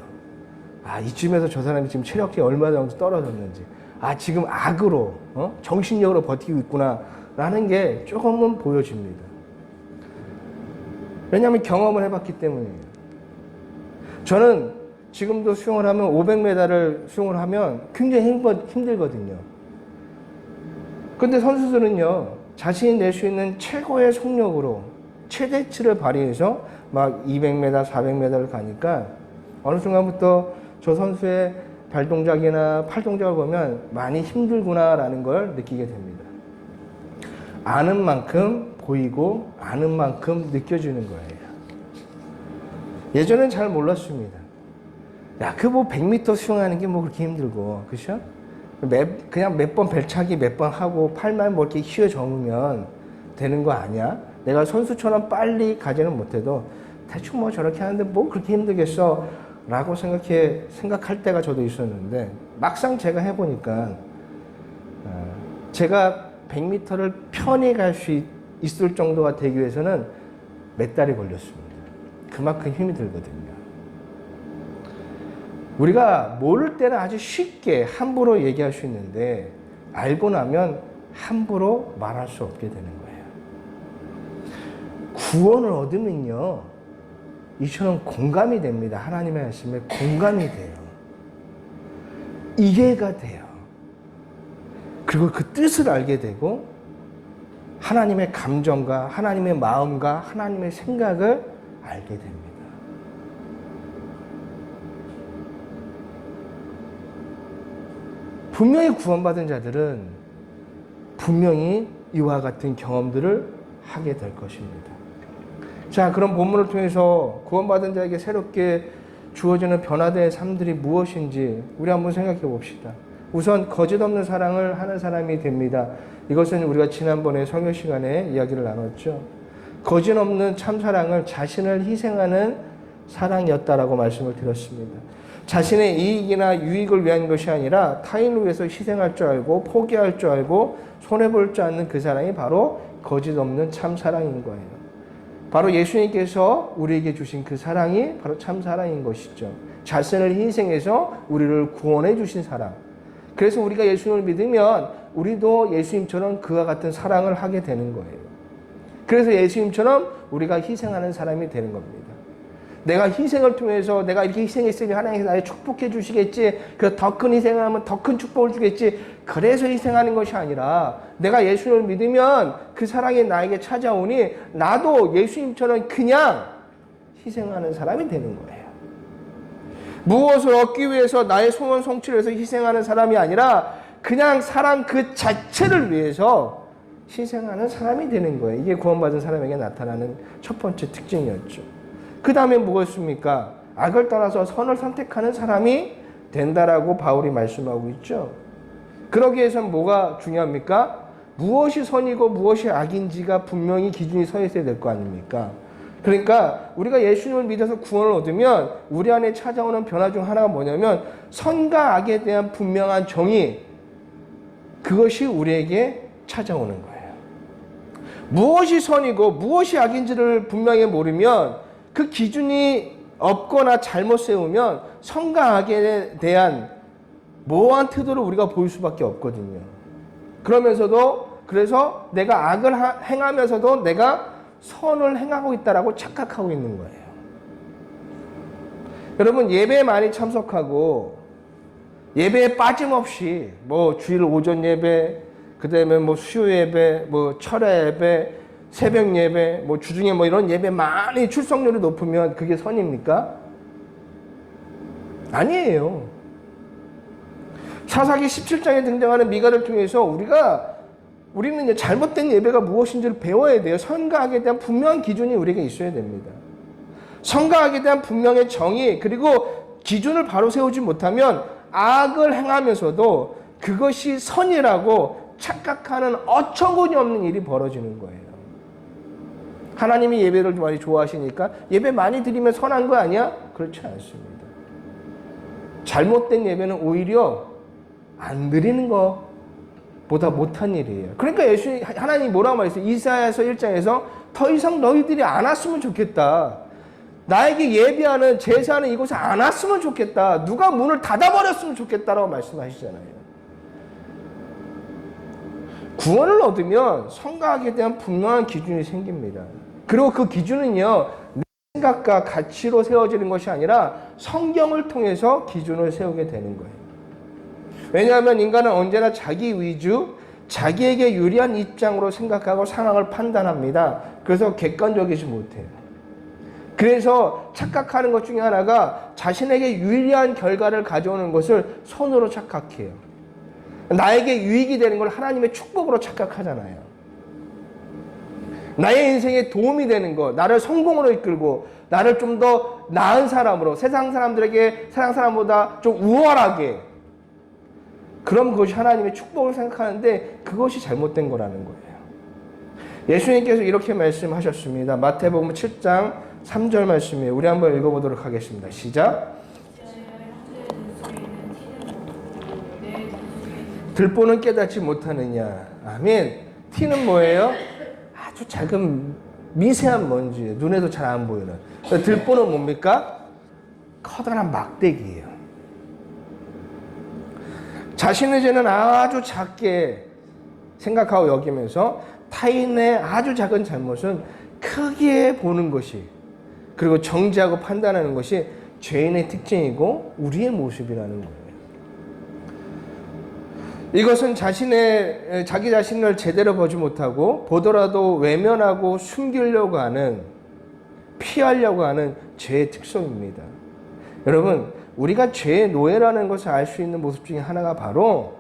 이쯤에서 저 사람이 지금 체력이 얼마 정도 떨어졌는지, 지금 악으로, 정신력으로 버티고 있구나, 라는 게 조금은 보여집니다. 왜냐하면 경험을 해봤기 때문이에요. 저는 지금도 수영을 하면 500m를 수영을 하면 굉장히 힘들거든요. 근데 선수들은요, 자신이 낼 수 있는 최고의 속력으로 최대치를 발휘해서 막 200m, 400m를 가니까 어느 순간부터 저 선수의 발 동작이나 팔 동작을 보면 많이 힘들구나라는 걸 느끼게 됩니다. 아는 만큼 보이고 아는 만큼 느껴지는 거예요. 예전엔 잘 몰랐습니다. 야, 그 뭐 100m 수영하는 게 뭐 그렇게 힘들고, 그죠? 그냥 몇 번 벨차기 몇 번 하고 팔만 뭐 이렇게 휘어 저으면 되는 거 아니야? 내가 선수처럼 빨리 가지는 못해도 대충 뭐 저렇게 하는데 뭐 그렇게 힘들겠어? 라고 생각할 때가 저도 있었는데, 막상 제가 해보니까, 제가 100m를 편히 갈 수 있을 정도가 되기 위해서는 몇 달이 걸렸습니다. 그만큼 힘이 들거든요. 우리가 모를 때는 아주 쉽게 함부로 얘기할 수 있는데, 알고 나면 함부로 말할 수 없게 되는 거예요. 구원을 얻으면요, 이처럼 공감이 됩니다. 하나님의 말씀에 공감이 돼요. 이해가 돼요. 그리고 그 뜻을 알게 되고, 하나님의 감정과 하나님의 마음과 하나님의 생각을 알게 됩니다. 분명히 구원받은 자들은 분명히 이와 같은 경험들을 하게 될 것입니다. 자, 그럼 본문을 통해서 구원받은 자에게 새롭게 주어지는 변화된 삶들이 무엇인지 우리 한번 생각해 봅시다. 우선 거짓 없는 사랑을 하는 사람이 됩니다. 이것은 우리가 지난번에 설교 시간에 이야기를 나눴죠. 거짓 없는 참사랑은 자신을 희생하는 사랑이었다라고 말씀을 드렸습니다. 자신의 이익이나 유익을 위한 것이 아니라 타인을 위해서 희생할 줄 알고 포기할 줄 알고 손해볼 줄 아는 그 사랑이 바로 거짓 없는 참사랑인 거예요. 바로 예수님께서 우리에게 주신 그 사랑이 바로 참사랑인 것이죠. 자신을 희생해서 우리를 구원해 주신 사랑. 그래서 우리가 예수님을 믿으면 우리도 예수님처럼 그와 같은 사랑을 하게 되는 거예요. 그래서 예수님처럼 우리가 희생하는 사람이 되는 겁니다. 내가 희생을 통해서 내가 이렇게 희생했으니 하나님께서 나를 축복해 주시겠지. 그래서 더 큰 희생을 하면 더 큰 축복을 주겠지. 그래서 희생하는 것이 아니라 내가 예수님을 믿으면 그 사랑이 나에게 찾아오니 나도 예수님처럼 그냥 희생하는 사람이 되는 거예요. 무엇을 얻기 위해서 나의 소원 성취를 위해서 희생하는 사람이 아니라 그냥 사랑 그 자체를 위해서 희생하는 사람이 되는 거예요. 이게 구원받은 사람에게 나타나는 첫 번째 특징이었죠. 그 다음에 무엇입니까? 악을 떠나서 선을 선택하는 사람이 된다라고 바울이 말씀하고 있죠. 그러기 위해서는 뭐가 중요합니까? 무엇이 선이고 무엇이 악인지가 분명히 기준이 서 있어야 될 거 아닙니까? 그러니까 우리가 예수님을 믿어서 구원을 얻으면 우리 안에 찾아오는 변화 중 하나가 뭐냐면 선과 악에 대한 분명한 정의, 그것이 우리에게 찾아오는 거예요. 무엇이 선이고 무엇이 악인지를 분명히 모르면 그 기준이 없거나 잘못 세우면 선과 악에 대한 모호한 태도를 우리가 보일 수밖에 없거든요. 그래서 내가 악을 행하면서도 내가 선을 행하고 있다라고 착각하고 있는 거예요. 여러분, 예배에 많이 참석하고 예배에 빠짐없이 뭐 주일 오전 예배, 그다음에 뭐 수요 예배, 뭐 철야 예배, 새벽 예배, 뭐 주중에 뭐 이런 예배 많이 출석률이 높으면 그게 선입니까? 아니에요. 사사기 17장에 등장하는 미가를 통해서 우리는 이제 잘못된 예배가 무엇인지를 배워야 돼요. 선과 악에 대한 분명한 기준이 우리에게 있어야 됩니다. 선과 악에 대한 분명한 정의, 그리고 기준을 바로 세우지 못하면 악을 행하면서도 그것이 선이라고 착각하는 어처구니 없는 일이 벌어지는 거예요. 하나님이 예배를 많이 좋아하시니까 예배 많이 드리면 선한 거 아니야? 그렇지 않습니다. 잘못된 예배는 오히려 안 드리는 것보다 못한 일이에요. 그러니까 하나님이 뭐라고 말했어요? 이사야서 1장에서 더 이상 너희들이 안 왔으면 좋겠다. 나에게 예배하는 제사하는 이곳에 안 왔으면 좋겠다. 누가 문을 닫아버렸으면 좋겠다라고 말씀하시잖아요. 구원을 얻으면 선과 악에 대한 분명한 기준이 생깁니다. 그리고 그 기준은요, 내 생각과 가치로 세워지는 것이 아니라 성경을 통해서 기준을 세우게 되는 거예요. 왜냐하면 인간은 언제나 자기 위주, 자기에게 유리한 입장으로 생각하고 상황을 판단합니다. 그래서 객관적이지 못해요. 그래서 착각하는 것 중에 하나가 자신에게 유리한 결과를 가져오는 것을 선으로 착각해요. 나에게 유익이 되는 걸 하나님의 축복으로 착각하잖아요. 나의 인생에 도움이 되는 것, 나를 성공으로 이끌고 나를 좀 더 나은 사람으로, 세상 사람들에게 세상 사람보다 좀 우월하게, 그럼 그것이 하나님의 축복을 생각하는데 그것이 잘못된 거라는 거예요. 예수님께서 이렇게 말씀하셨습니다. 마태복음 7장 3절 말씀이에요. 우리 한번 읽어보도록 하겠습니다. 시작. 들보는 깨닫지 못하느냐. 아멘. 티는 뭐예요? 아주 작은 미세한 먼지예요. 눈에도 잘 안 보이는. 들보는 뭡니까? 커다란 막대기예요. 자신의 죄는 아주 작게 생각하고 여기면서 타인의 아주 작은 잘못은 크게 보는 것이, 그리고 정지하고 판단하는 것이 죄인의 특징이고 우리의 모습이라는 거예요. 이것은 자기 자신을 제대로 보지 못하고 보더라도 외면하고 숨기려고 하는, 피하려고 하는 죄의 특성입니다. 여러분, 우리가 죄의 노예라는 것을 알 수 있는 모습 중에 하나가 바로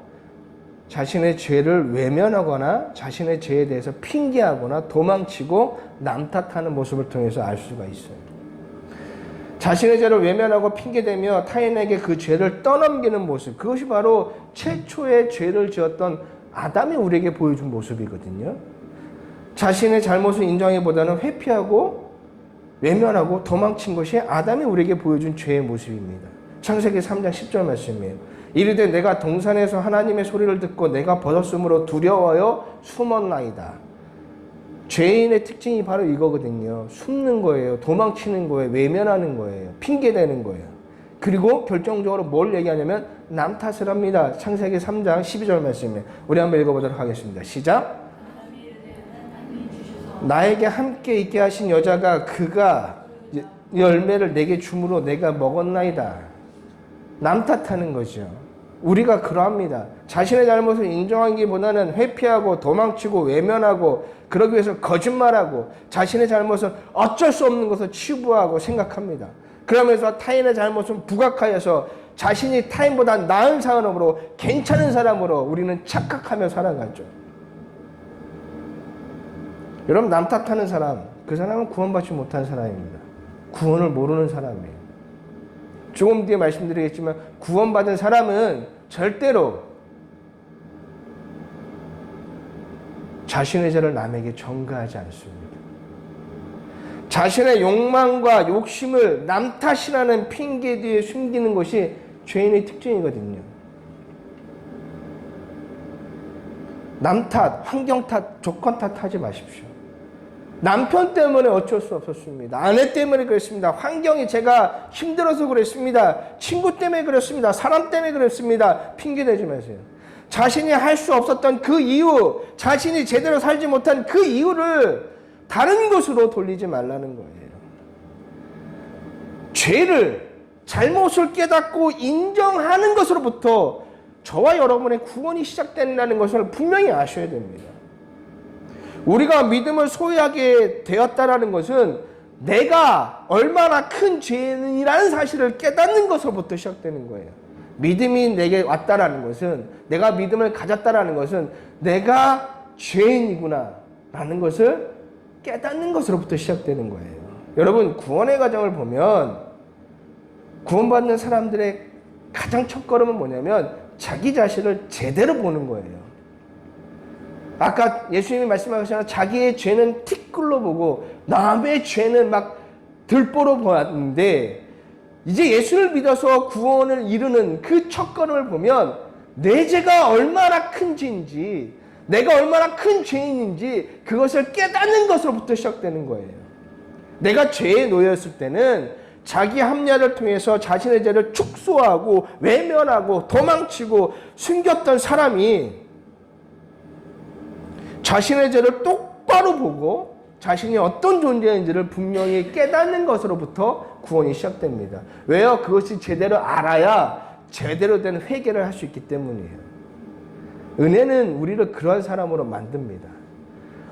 자신의 죄를 외면하거나 자신의 죄에 대해서 핑계하거나 도망치고 남 탓하는 모습을 통해서 알 수가 있어요. 자신의 죄를 외면하고 핑계대며 타인에게 그 죄를 떠넘기는 모습, 그것이 바로 최초의 죄를 지었던 아담이 우리에게 보여준 모습이거든요. 자신의 잘못을 인정하기보다는 회피하고 외면하고 도망친 것이 아담이 우리에게 보여준 죄의 모습입니다. 창세기 3장 10절 말씀이에요. 이르되 내가 동산에서 하나님의 소리를 듣고 내가 벗었으므로 두려워하여 숨었나이다. 죄인의 특징이 바로 이거거든요. 숨는 거예요. 도망치는 거예요. 외면하는 거예요. 핑계대는 거예요. 그리고 결정적으로 뭘 얘기하냐면 남 탓을 합니다. 창세기 3장 12절 말씀에 우리 한번 읽어보도록 하겠습니다. 시작. 나에게 함께 있게 하신 여자가 그가 열매를 내게 주므로 내가 먹었나이다. 남 탓하는 거죠. 우리가 그러합니다. 자신의 잘못을 인정하기보다는 회피하고 도망치고 외면하고, 그러기 위해서 거짓말하고 자신의 잘못은 어쩔 수 없는 것을 치부하고 생각합니다. 그러면서 타인의 잘못은 부각하여서 자신이 타인보다 나은 사람으로, 괜찮은 사람으로 우리는 착각하며 살아가죠. 여러분, 남 탓하는 사람, 그 사람은 구원받지 못한 사람입니다. 구원을 모르는 사람이에요. 조금 뒤에 말씀드리겠지만 구원받은 사람은 절대로 자신의 죄를 남에게 전가하지 않습니다. 자신의 욕망과 욕심을 남 탓이라는 핑계 뒤에 숨기는 것이 죄인의 특징이거든요. 남 탓, 환경 탓, 조건 탓하지 마십시오. 남편 때문에 어쩔 수 없었습니다. 아내 때문에 그랬습니다. 환경이 제가 힘들어서 그랬습니다. 친구 때문에 그랬습니다. 사람 때문에 그랬습니다. 핑계대지 마세요. 자신이 할 수 없었던 그 이유, 자신이 제대로 살지 못한 그 이유를 다른 것으로 돌리지 말라는 거예요. 죄를, 잘못을 깨닫고 인정하는 것으로부터 저와 여러분의 구원이 시작된다는 것을 분명히 아셔야 됩니다. 우리가 믿음을 소유하게 되었다는 것은 내가 얼마나 큰 죄인이라는 사실을 깨닫는 것으로부터 시작되는 거예요. 믿음이 내게 왔다라는 것은, 내가 믿음을 가졌다라는 것은 내가 죄인이구나 라는 것을 깨닫는 것으로부터 시작되는 거예요. 여러분, 구원의 과정을 보면 구원받는 사람들의 가장 첫걸음은 뭐냐면 자기 자신을 제대로 보는 거예요. 아까 예수님이 말씀하셨잖아요. 자기의 죄는 티끌로 보고 남의 죄는 막 들보로 보았는데, 이제 예수를 믿어서 구원을 이루는 그 첫걸음을 보면 내 죄가 얼마나 큰 죄인지, 내가 얼마나 큰 죄인인지 그것을 깨닫는 것으로부터 시작되는 거예요. 내가 죄에 놓였을 때는 자기 합리화를 통해서 자신의 죄를 축소하고 외면하고 도망치고 숨겼던 사람이 자신의 죄를 똑바로 보고 자신이 어떤 존재인지를 분명히 깨닫는 것으로부터 구원이 시작됩니다. 왜요? 그것이 제대로 알아야 제대로 된 회개를 할 수 있기 때문이에요. 은혜는 우리를 그러한 사람으로 만듭니다.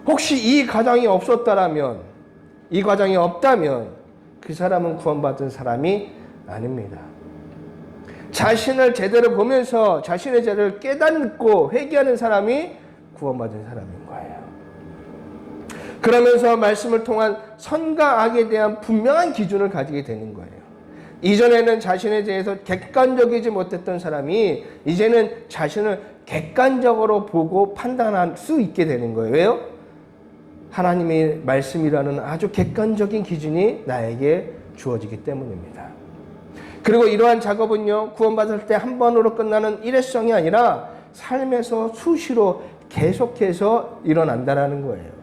혹시 이 과정이 없었다면, 이 과정이 없다면 그 사람은 구원받은 사람이 아닙니다. 자신을 제대로 보면서 자신의 죄를 깨닫고 회개하는 사람이 구원받은 사람인 거예요. 그러면서 말씀을 통한 선과 악에 대한 분명한 기준을 가지게 되는 거예요. 이전에는 자신에 대해서 객관적이지 못했던 사람이 이제는 자신을 객관적으로 보고 판단할 수 있게 되는 거예요. 왜요? 하나님의 말씀이라는 아주 객관적인 기준이 나에게 주어지기 때문입니다. 그리고 이러한 작업은요, 구원받을 때 한 번으로 끝나는 일회성이 아니라 삶에서 수시로 계속해서 일어난다는 거예요.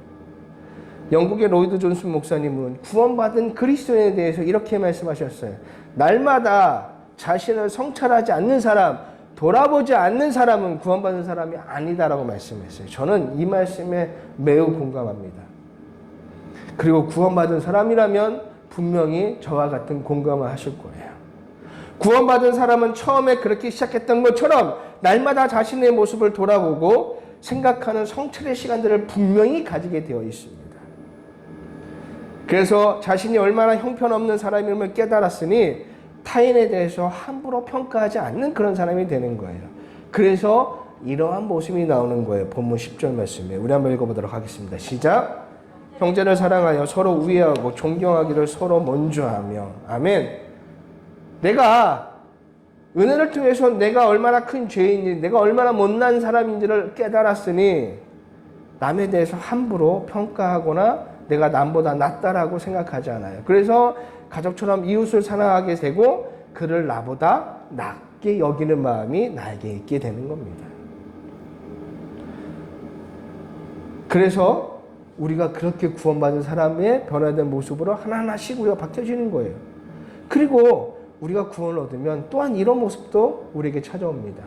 영국의 로이드 존슨 목사님은 구원받은 그리스도인에 대해서 이렇게 말씀하셨어요. 날마다 자신을 성찰하지 않는 사람, 돌아보지 않는 사람은 구원받은 사람이 아니다라고 말씀했어요. 저는 이 말씀에 매우 공감합니다. 그리고 구원받은 사람이라면 분명히 저와 같은 공감을 하실 거예요. 구원받은 사람은 처음에 그렇게 시작했던 것처럼 날마다 자신의 모습을 돌아보고 생각하는 성찰의 시간들을 분명히 가지게 되어 있습니다. 그래서 자신이 얼마나 형편없는 사람임을 깨달았으니 타인에 대해서 함부로 평가하지 않는 그런 사람이 되는 거예요. 그래서 이러한 모습이 나오는 거예요. 본문 10절 말씀에 우리 한번 읽어보도록 하겠습니다. 시작. 형제를 사랑하여 서로 우애하고 존경하기를 서로 먼저 하며. 아멘. 내가 은혜를 통해서 내가 얼마나 큰 죄인인지, 내가 얼마나 못난 사람인지를 깨달았으니 남에 대해서 함부로 평가하거나 내가 남보다 낫다라고 생각하지 않아요. 그래서 가족처럼 이웃을 사랑하게 되고 그를 나보다 낫게 여기는 마음이 나에게 있게 되는 겁니다. 그래서 우리가 그렇게 구원받은 사람의 변화된 모습으로 하나하나씩 우리가 바뀌어지는 거예요. 그리고 우리가 구원을 얻으면 또한 이런 모습도 우리에게 찾아옵니다.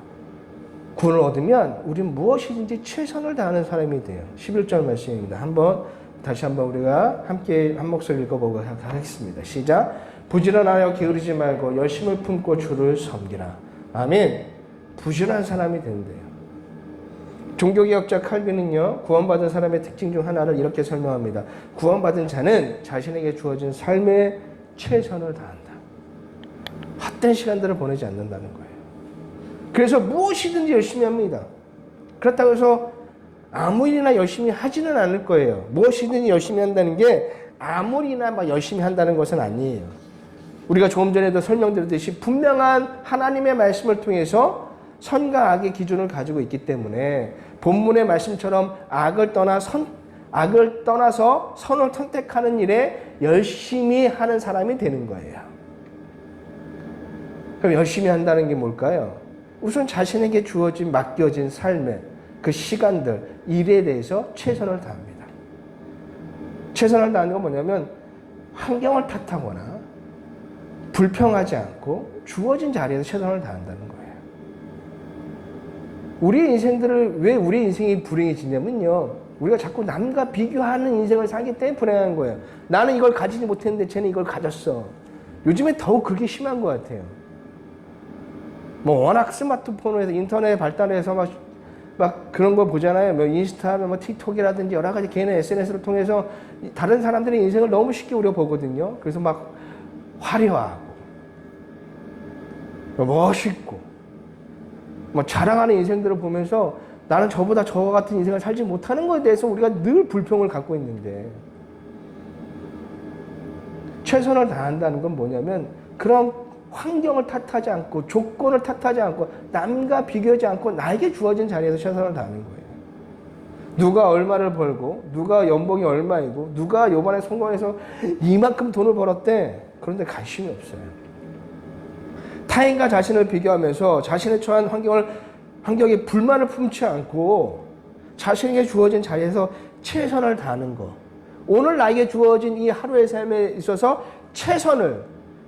구원을 얻으면 우리는 무엇이든지 최선을 다하는 사람이 돼요. 11절 말씀입니다. 다시 한번 우리가 함께 한 목소리 읽어보고 하겠습니다. 시작. 부지런하여 게으르지 말고 열심을 품고 주를 섬기라. 아멘. 부지런한 사람이 된대요. 종교개혁자 칼빈은요, 구원받은 사람의 특징 중 하나를 이렇게 설명합니다. 구원받은 자는 자신에게 주어진 삶의 최선을 다한다. 헛된 시간들을 보내지 않는다는 거예요. 그래서 무엇이든지 열심히 합니다. 그렇다고 해서 아무 일이나 열심히 하지는 않을 거예요. 무엇이든지 열심히 한다는 게 아무리나 막 열심히 한다는 것은 아니에요. 우리가 조금 전에도 설명드렸듯이 분명한 하나님의 말씀을 통해서 선과 악의 기준을 가지고 있기 때문에 본문의 말씀처럼 악을 떠나서 선을 선택하는 일에 열심히 하는 사람이 되는 거예요. 그럼 열심히 한다는 게 뭘까요? 우선 자신에게 주어진 맡겨진 삶의 그 시간들, 일에 대해서 최선을 다합니다. 최선을 다하는 건 뭐냐면 환경을 탓하거나 불평하지 않고 주어진 자리에서 최선을 다한다는 거예요. 우리의 인생들을 왜 우리의 인생이 불행해지냐면요, 우리가 자꾸 남과 비교하는 인생을 살기 때문에 불행한 거예요. 나는 이걸 가지지 못했는데 쟤는 이걸 가졌어. 요즘에 더욱 그게 심한 것 같아요. 워낙 스마트폰에서 인터넷 발달해서 막 그런 거 보잖아요. 인스타, 틱톡이라든지 여러 가지 개인의 SNS를 통해서 다른 사람들의 인생을 너무 쉽게 우리가 보거든요. 그래서 막 화려하고 멋있고 자랑하는 인생들을 보면서 나는 저보다 저와 같은 인생을 살지 못하는 것에 대해서 우리가 늘 불평을 갖고 있는데, 최선을 다한다는 건 뭐냐면 그런 환경을 탓하지 않고 조건을 탓하지 않고 남과 비교하지 않고 나에게 주어진 자리에서 최선을 다하는 거예요. 누가 얼마를 벌고 누가 연봉이 얼마이고 누가 이번에 성공해서 이만큼 돈을 벌었대, 그런데 관심이 없어요. 타인과 자신을 비교하면서 자신의 처한 환경에 불만을 품지 않고 자신에게 주어진 자리에서 최선을 다하는 것. 오늘 나에게 주어진 이 하루의 삶에 있어서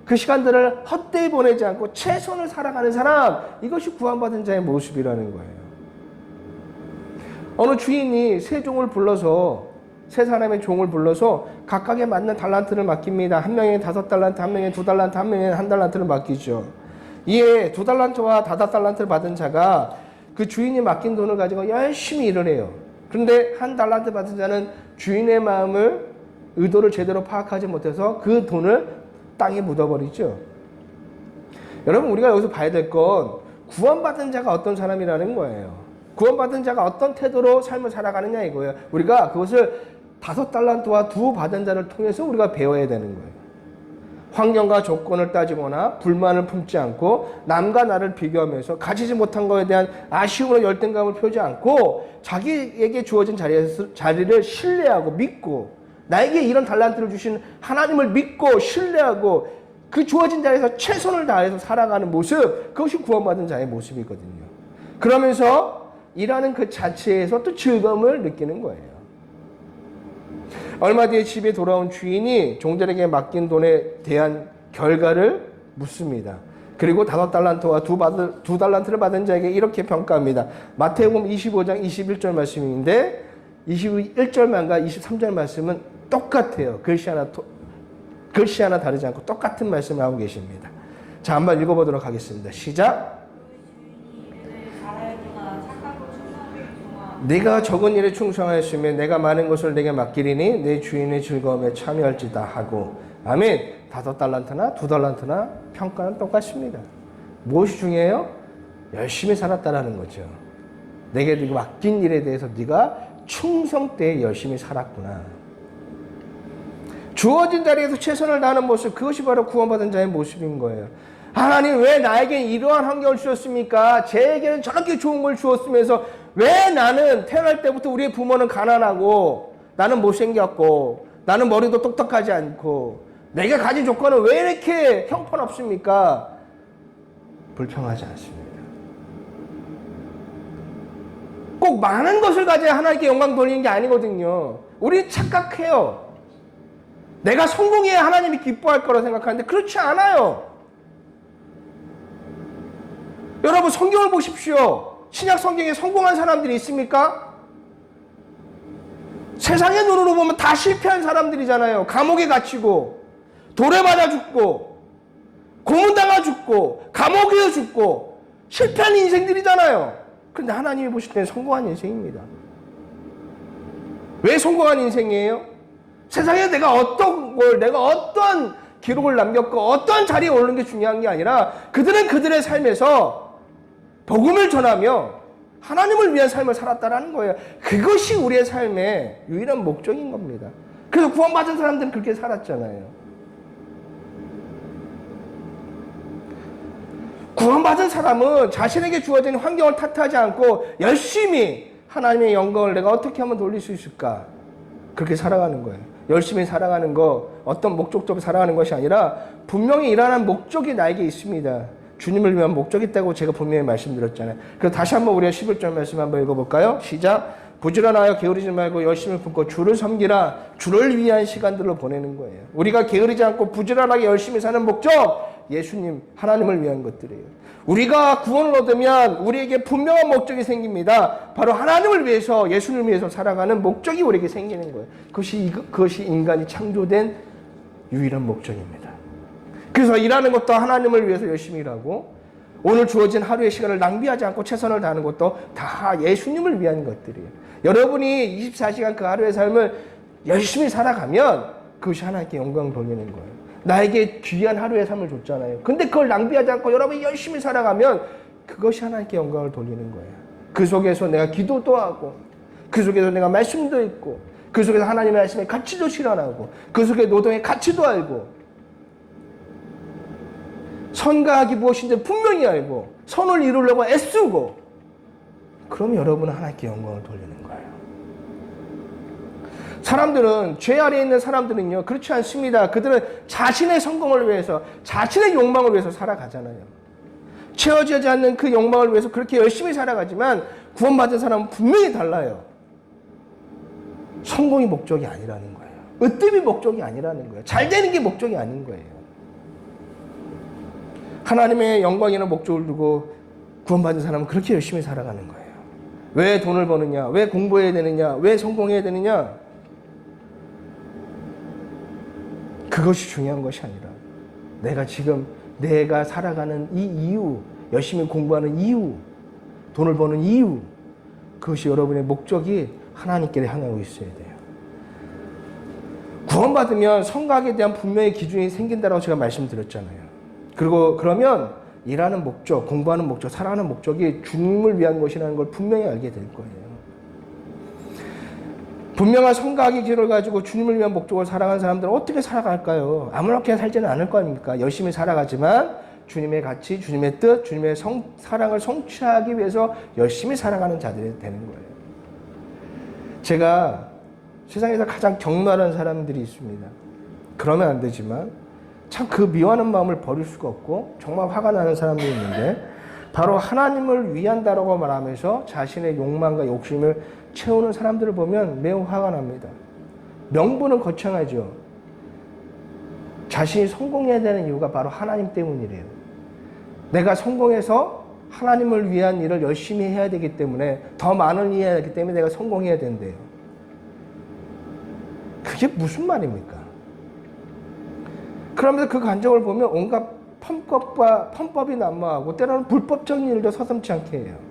그 시간들을 헛되이 보내지 않고 최선을 살아가는 사람, 이것이 구원받은 자의 모습이라는 거예요. 어느 주인이 세 사람의 종을 불러서 각각에 맞는 달란트를 맡깁니다. 한 명에 5달란트, 한 명에 2달란트, 한 명에 1달란트를 맡기죠. 이에 2달란트와 5달란트를 받은 자가 그 주인이 맡긴 돈을 가지고 열심히 일을 해요. 그런데 1달란트 받은 자는 주인의 의도를 제대로 파악하지 못해서 그 돈을 땅에 묻어버리죠. 여러분, 우리가 여기서 봐야 될 건 구원받은 자가 어떤 사람이라는 거예요. 구원받은 자가 어떤 태도로 삶을 살아가느냐 이거예요. 우리가 그것을 5달란트와 2 받은 자를 통해서 우리가 배워야 되는 거예요. 환경과 조건을 따지거나 불만을 품지 않고 남과 나를 비교하면서 가지지 못한 것에 대한 아쉬움으로 열등감을 표하지 않고 자기에게 주어진 자리를 신뢰하고 믿고 나에게 이런 달란트를 주신 하나님을 믿고 신뢰하고 그 주어진 자리에서 최선을 다해서 살아가는 모습, 그것이 구원받은 자의 모습이거든요. 그러면서 일하는 그 자체에서 또 즐거움을 느끼는 거예요. 얼마 뒤에 집에 돌아온 주인이 종들에게 맡긴 돈에 대한 결과를 묻습니다. 그리고 5달란트와 2달란트를 받은 자에게 이렇게 평가합니다. 마태복음 25장 21절 말씀인데 21절만과 23절 말씀은 똑같아요. 글씨 하나 다르지 않고 똑같은 말씀을 하고 계십니다. 자, 한번 읽어보도록 하겠습니다. 시작. 네가 적은 일에 충성하였으면 내가 많은 것을 내게 맡기리니 내 주인의 즐거움에 참여할지다 하고. 아멘. 5달란트나 2달란트나 평가는 똑같습니다. 무엇이 중요해요? 열심히 살았다라는 거죠. 내게 맡긴 일에 대해서 네가 충성되게 열심히 살았구나. 주어진 자리에서 최선을 다하는 모습, 그것이 바로 구원받은 자의 모습인 거예요. 하나님 왜 나에게 이러한 환경을 주셨습니까? 제에게는 저렇게 좋은 걸 주었으면서 왜 나는 태어날 때부터 우리의 부모는 가난하고 나는 못생겼고 나는 머리도 똑똑하지 않고 내가 가진 조건은 왜 이렇게 형편없습니까? 불평하지 않습니다. 꼭 많은 것을 가져야 하나님께 영광 돌리는 게 아니거든요. 우리는 착각해요. 내가 성공해야 하나님이 기뻐할 거라 생각하는데 그렇지 않아요. 여러분 성경을 보십시오. 신약 성경에 성공한 사람들이 있습니까? 세상의 눈으로 보면 다 실패한 사람들이잖아요. 감옥에 갇히고 돌에 맞아 죽고 고문당하 죽고 감옥에서 죽고 실패한 인생들이잖아요. 그런데 하나님이 보실 때는 성공한 인생입니다. 왜 성공한 인생이에요? 세상에 내가 어떤 기록을 남겼고 어떤 자리에 오르는 게 중요한 게 아니라 그들은 그들의 삶에서 복음을 전하며 하나님을 위한 삶을 살았다라는 거예요. 그것이 우리의 삶의 유일한 목적인 겁니다. 그래서 구원받은 사람들은 그렇게 살았잖아요. 구원받은 사람은 자신에게 주어진 환경을 탓하지 않고 열심히 하나님의 영광을 내가 어떻게 하면 돌릴 수 있을까? 그렇게 살아가는 거예요. 열심히 살아가는 거, 어떤 목적적으로 살아가는 것이 아니라 분명히 일어난 목적이 나에게 있습니다. 주님을 위한 목적이 있다고 제가 분명히 말씀드렸잖아요. 그래서 다시 한번 우리가 11절 말씀 한번 읽어볼까요? 시작. 부지런하여 게으르지 말고 열심히 품고 주를 섬기라. 주를 위한 시간들로 보내는 거예요. 우리가 게으르지 않고 부지런하게 열심히 사는 목적, 예수님, 하나님을 위한 것들이에요. 우리가 구원을 얻으면 우리에게 분명한 목적이 생깁니다. 바로 하나님을 위해서, 예수님을 위해서 살아가는 목적이 우리에게 생기는 거예요. 그것이 인간이 창조된 유일한 목적입니다. 그래서 일하는 것도 하나님을 위해서 열심히 일하고 오늘 주어진 하루의 시간을 낭비하지 않고 최선을 다하는 것도 다 예수님을 위한 것들이에요. 여러분이 24시간 그 하루의 삶을 열심히 살아가면 그것이 하나님께 영광을 돌리는 거예요. 나에게 귀한 하루의 삶을 줬잖아요. 근데 그걸 낭비하지 않고 여러분이 열심히 살아가면 그것이 하나님께 영광을 돌리는 거예요. 그 속에서 내가 기도도 하고 그 속에서 내가 말씀도 읽고 그 속에서 하나님의 말씀에 가치도 실현하고 그 속에 노동의 가치도 알고 선과학이 무엇인지 분명히 알고 선을 이루려고 애쓰고 그러면 여러분은 하나님께 영광을 돌리는 거예요. 사람들은 죄 아래에 있는 사람들은요 그렇지 않습니다. 그들은 자신의 성공을 위해서 자신의 욕망을 위해서 살아가잖아요. 채워지지 않는 그 욕망을 위해서 그렇게 열심히 살아가지만 구원받은 사람은 분명히 달라요. 성공이 목적이 아니라는 거예요. 으뜸이 목적이 아니라는 거예요. 잘 되는 게 목적이 아닌 거예요. 하나님의 영광이나 목적을 두고 구원받은 사람은 그렇게 열심히 살아가는 거예요. 왜 돈을 버느냐? 왜 공부해야 되느냐? 왜 성공해야 되느냐? 그것이 중요한 것이 아니라 내가 살아가는 이 이유, 열심히 공부하는 이유, 돈을 버는 이유, 그것이 여러분의 목적이 하나님께 향하고 있어야 돼요. 구원받으면 성각에 대한 분명히 기준이 생긴다고 제가 말씀드렸잖아요. 그리고 그러면 일하는 목적, 공부하는 목적, 살아가는 목적이 주님을 위한 것이라는 걸 분명히 알게 될 거예요. 분명한 성각의 길을 가지고 주님을 위한 목적을 살아가는 사람들은 어떻게 살아갈까요? 아무렇게나 살지는 않을 거 아닙니까? 열심히 살아가지만 주님의 가치, 주님의 뜻, 주님의 사랑을 성취하기 위해서 열심히 살아가는 자들이 되는 거예요. 제가 세상에서 가장 격노하는 사람들이 있습니다. 그러면 안 되지만 참 그 미워하는 마음을 버릴 수가 없고 정말 화가 나는 사람들이 있는데 바로 하나님을 위한다라고 말하면서 자신의 욕망과 욕심을 채우는 사람들을 보면 매우 화가 납니다. 명분은 거창하죠. 자신이 성공해야 되는 이유가 바로 하나님 때문이래요. 내가 성공해서 하나님을 위한 일을 열심히 해야 되기 때문에 더 많은 일을 해야 되기 때문에 내가 성공해야 된대요. 그게 무슨 말입니까? 그러면서 그 간증을 보면 온갖 편법이 난무하고 때로는 불법적인 일도 서슴지 않게 해요.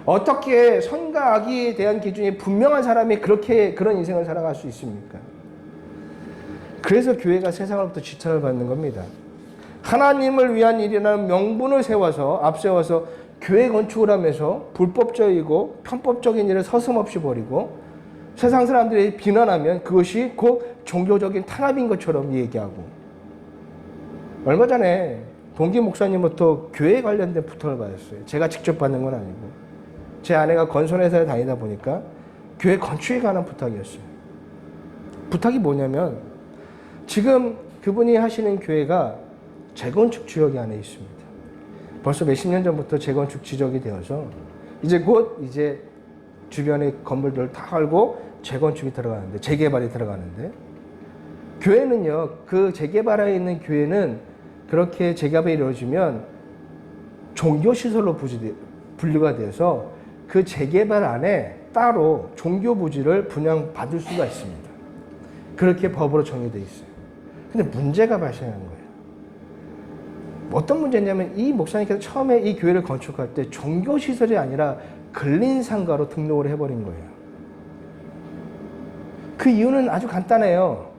어떻게 선과 악에 대한 기준이 분명한 사람이 그런 인생을 살아갈 수 있습니까? 그래서 교회가 세상으로부터 지탄을 받는 겁니다. 하나님을 위한 일이라는 명분을 앞세워서 교회 건축을 하면서 불법적이고 편법적인 일을 서슴없이 버리고 세상 사람들이 비난하면 그것이 곧 종교적인 탄압인 것처럼 얘기하고, 얼마 전에 동기 목사님부터 교회 관련된 부탁을 받았어요. 제가 직접 받는 건 아니고 제 아내가 건설회사에 다니다 보니까 교회 건축에 관한 부탁이었어요. 부탁이 뭐냐면 지금 그분이 하시는 교회가 재건축 지역이 안에 있습니다. 벌써 몇십 년 전부터 재건축 지역이 되어서 이제 주변의 건물들을 다 헐고 재건축이 들어가는데, 재개발이 들어가는데, 교회는요, 그 재개발에 있는 교회는 그렇게 재개발이 이루어지면 종교시설로 분류가 되어서 그 재개발 안에 따로 종교 부지를 분양받을 수가 있습니다. 그렇게 법으로 정해져 있어요. 근데 문제가 발생한 거예요. 어떤 문제냐면 이 목사님께서 처음에 이 교회를 건축할 때 종교시설이 아니라 근린상가로 등록을 해버린 거예요. 그 이유는 아주 간단해요.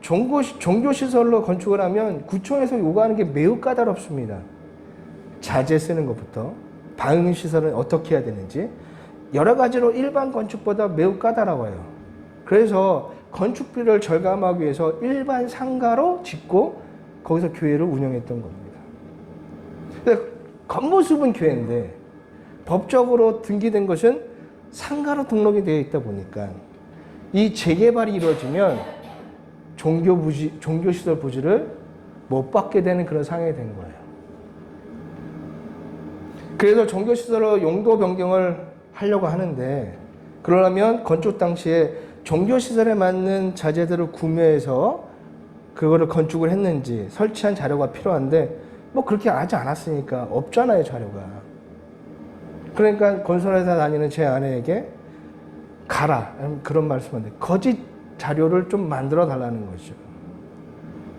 종교시설로 건축을 하면 구청에서 요구하는 게 매우 까다롭습니다. 자재 쓰는 것부터 방음시설은 어떻게 해야 되는지 여러 가지로 일반 건축보다 매우 까다로워요. 그래서 건축비를 절감하기 위해서 일반 상가로 짓고 거기서 교회를 운영했던 겁니다. 겉모습은 교회인데 법적으로 등기된 것은 상가로 등록이 되어 있다 보니까 이 재개발이 이루어지면 종교시설 부지를 못 받게 되는 그런 상황이 된 거예요. 그래서 종교시설로 용도 변경을 하려고 하는데, 그러려면 건축 당시에 종교시설에 맞는 자재들을 구매해서 그거를 건축을 했는지 설치한 자료가 필요한데 뭐 그렇게 하지 않았으니까 없잖아요, 자료가. 그러니까 건설회사 다니는 제 아내에게 가라, 그런 말씀인데 거짓 자료를 좀 만들어 달라는 거죠.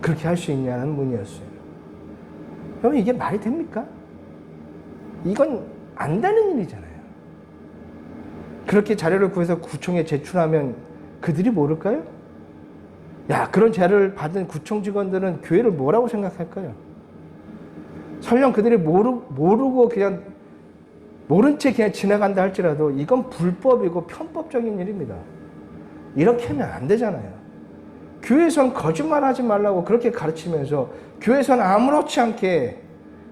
그렇게 할 수 있냐는 문의였어요. 여러분, 이게 말이 됩니까? 이건 안 되는 일이잖아요. 그렇게 자료를 구해서 구청에 제출하면 그들이 모를까요? 야, 그런 자료를 받은 구청 직원들은 교회를 뭐라고 생각할까요? 설령 그들이 모르고 그냥 모른 채 그냥 지나간다 할지라도 이건 불법이고 편법적인 일입니다. 이렇게 하면 안 되잖아요. 교회에선 거짓말하지 말라고 그렇게 가르치면서 교회에선 아무렇지 않게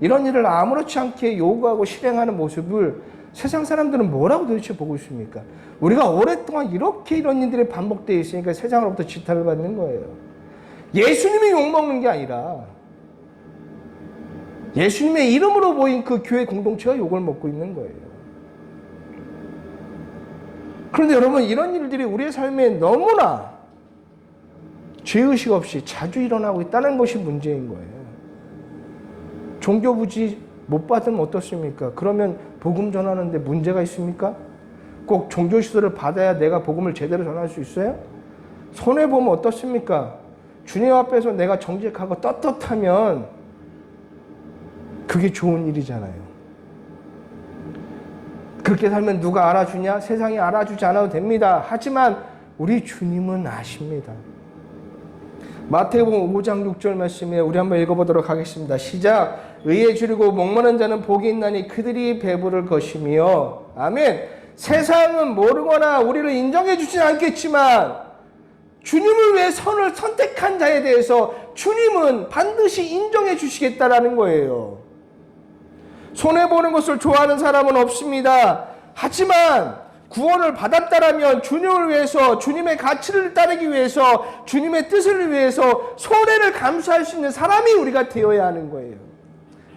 이런 일을 아무렇지 않게 요구하고 실행하는 모습을 세상 사람들은 뭐라고 도대체 보고 있습니까? 우리가 오랫동안 이렇게 이런 일들이 반복되어 있으니까 세상으로부터 지탄을 받는 거예요. 예수님이 욕먹는 게 아니라 예수님의 이름으로 모인 그 교회 공동체가 욕을 먹고 있는 거예요. 그런데 여러분, 이런 일들이 우리의 삶에 너무나 죄의식 없이 자주 일어나고 있다는 것이 문제인 거예요. 종교부지 못 받으면 어떻습니까? 그러면 복음 전하는데 문제가 있습니까? 꼭 종교시설을 받아야 내가 복음을 제대로 전할 수 있어요? 손해보면 어떻습니까? 주님 앞에서 내가 정직하고 떳떳하면 그게 좋은 일이잖아요. 그렇게 살면 누가 알아주냐? 세상이 알아주지 않아도 됩니다. 하지만 우리 주님은 아십니다. 마태복음 5장 6절 말씀에 우리 한번 읽어보도록 하겠습니다. 시작. 의에 줄이고 목마른 자는 복이 있나니 그들이 배부를 것이며, 아멘. 세상은 모르거나 우리를 인정해 주진 않겠지만 주님을 위해 선을 선택한 자에 대해서 주님은 반드시 인정해 주시겠다라는 거예요. 손해보는 것을 좋아하는 사람은 없습니다. 하지만 구원을 받았다라면 주님을 위해서, 주님의 가치를 따르기 위해서, 주님의 뜻을 위해서 손해를 감수할 수 있는 사람이 우리가 되어야 하는 거예요.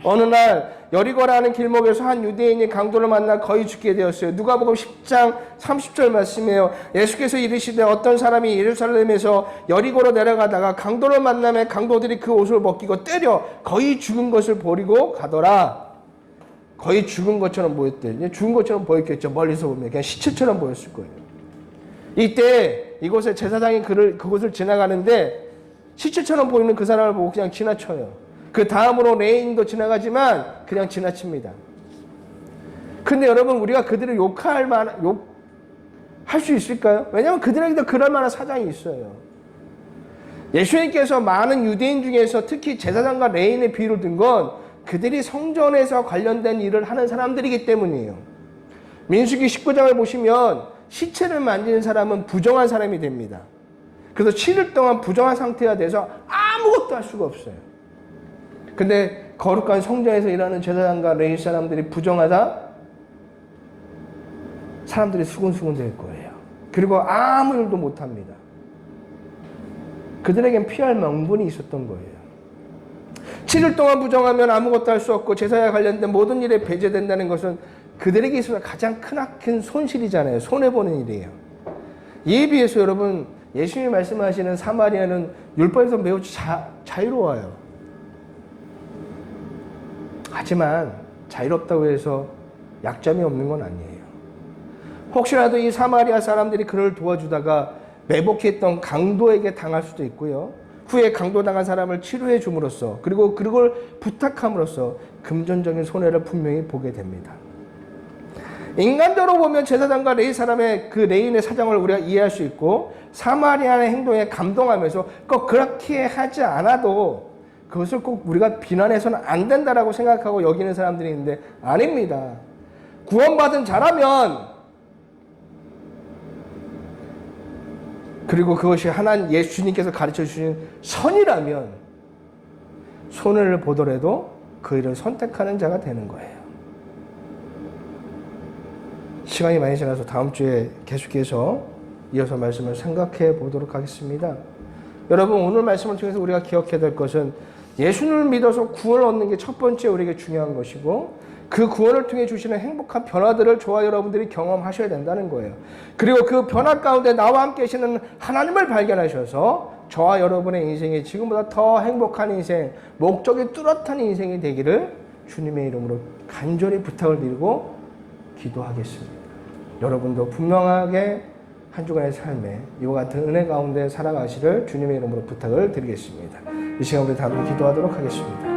어느 날 여리고라는 길목에서 한 유대인이 강도를 만나 거의 죽게 되었어요. 누가복음 10장 30절 말씀이에요. 예수께서 이르시되 어떤 사람이 예루살렘에서 여리고로 내려가다가 강도를 만나며 강도들이 그 옷을 벗기고 때려 거의 죽은 것을 버리고 가더라. 거의 죽은 것처럼 보였대. 죽은 것처럼 보였겠죠. 멀리서 보면 그냥 시체처럼 보였을 거예요. 이때 이곳에 제사장이 그곳을 지나가는데 시체처럼 보이는 그 사람을 보고 그냥 지나쳐요. 그 다음으로 레인도 지나가지만 그냥 지나칩니다. 근데 여러분, 우리가 그들을 욕할 수 있을까요? 왜냐하면 그들에게도 그럴 만한 사정이 있어요. 예수님께서 많은 유대인 중에서 특히 제사장과 레인의 비유를 든 건 그들이 성전에서 관련된 일을 하는 사람들이기 때문이에요. 민수기 19장을 보시면 시체를 만지는 사람은 부정한 사람이 됩니다. 그래서 7일 동안 부정한 상태가 돼서 아무것도 할 수가 없어요. 근데 거룩한 성전에서 일하는 제사장과 레위 사람들이 부정하다? 사람들이 수군수군 될 거예요. 그리고 아무 일도 못합니다. 그들에겐 피할 명분이 있었던 거예요. 7일 동안 부정하면 아무것도 할 수 없고 제사에 관련된 모든 일에 배제된다는 것은 그들에게 있어서 가장 크나큰 손실이잖아요. 손해보는 일이에요. 이에 비해서 여러분, 예수님이 말씀하시는 사마리아는 율법에서 매우 자유로워요. 하지만 자유롭다고 해서 약점이 없는 건 아니에요. 혹시라도 이 사마리아 사람들이 그를 도와주다가 매복했던 강도에게 당할 수도 있고요. 후에 강도당한 사람을 치료해 줌으로써, 그리고 그걸 부탁함으로써 금전적인 손해를 분명히 보게 됩니다. 인간적으로 보면 제사장과 레위 사람의 그 레인의 사정을 우리가 이해할 수 있고, 사마리아의 행동에 감동하면서 꼭 그렇게 하지 않아도 그것을 꼭 우리가 비난해서는 안 된다라고 생각하고 여기는 사람들이 있는데 아닙니다. 구원받은 자라면, 그리고 그것이 하나님 예수님께서 가르쳐 주신 선이라면 손해를 보더라도 그 일을 선택하는 자가 되는 거예요. 시간이 많이 지나서 다음 주에 계속해서 이어서 말씀을 생각해 보도록 하겠습니다. 여러분, 오늘 말씀을 통해서 우리가 기억해야 될 것은 예수님을 믿어서 구원을 얻는 게 첫 번째 우리에게 중요한 것이고, 그 구원을 통해 주시는 행복한 변화들을 저와 여러분들이 경험하셔야 된다는 거예요. 그리고 그 변화 가운데 나와 함께 계시는 하나님을 발견하셔서 저와 여러분의 인생이 지금보다 더 행복한 인생, 목적이 뚜렷한 인생이 되기를 주님의 이름으로 간절히 부탁을 드리고 기도하겠습니다. 여러분도 분명하게 한 주간의 삶에 이와 같은 은혜 가운데 살아가시를 주님의 이름으로 부탁을 드리겠습니다. 이 시간 우리 다 함께 기도하도록 하겠습니다.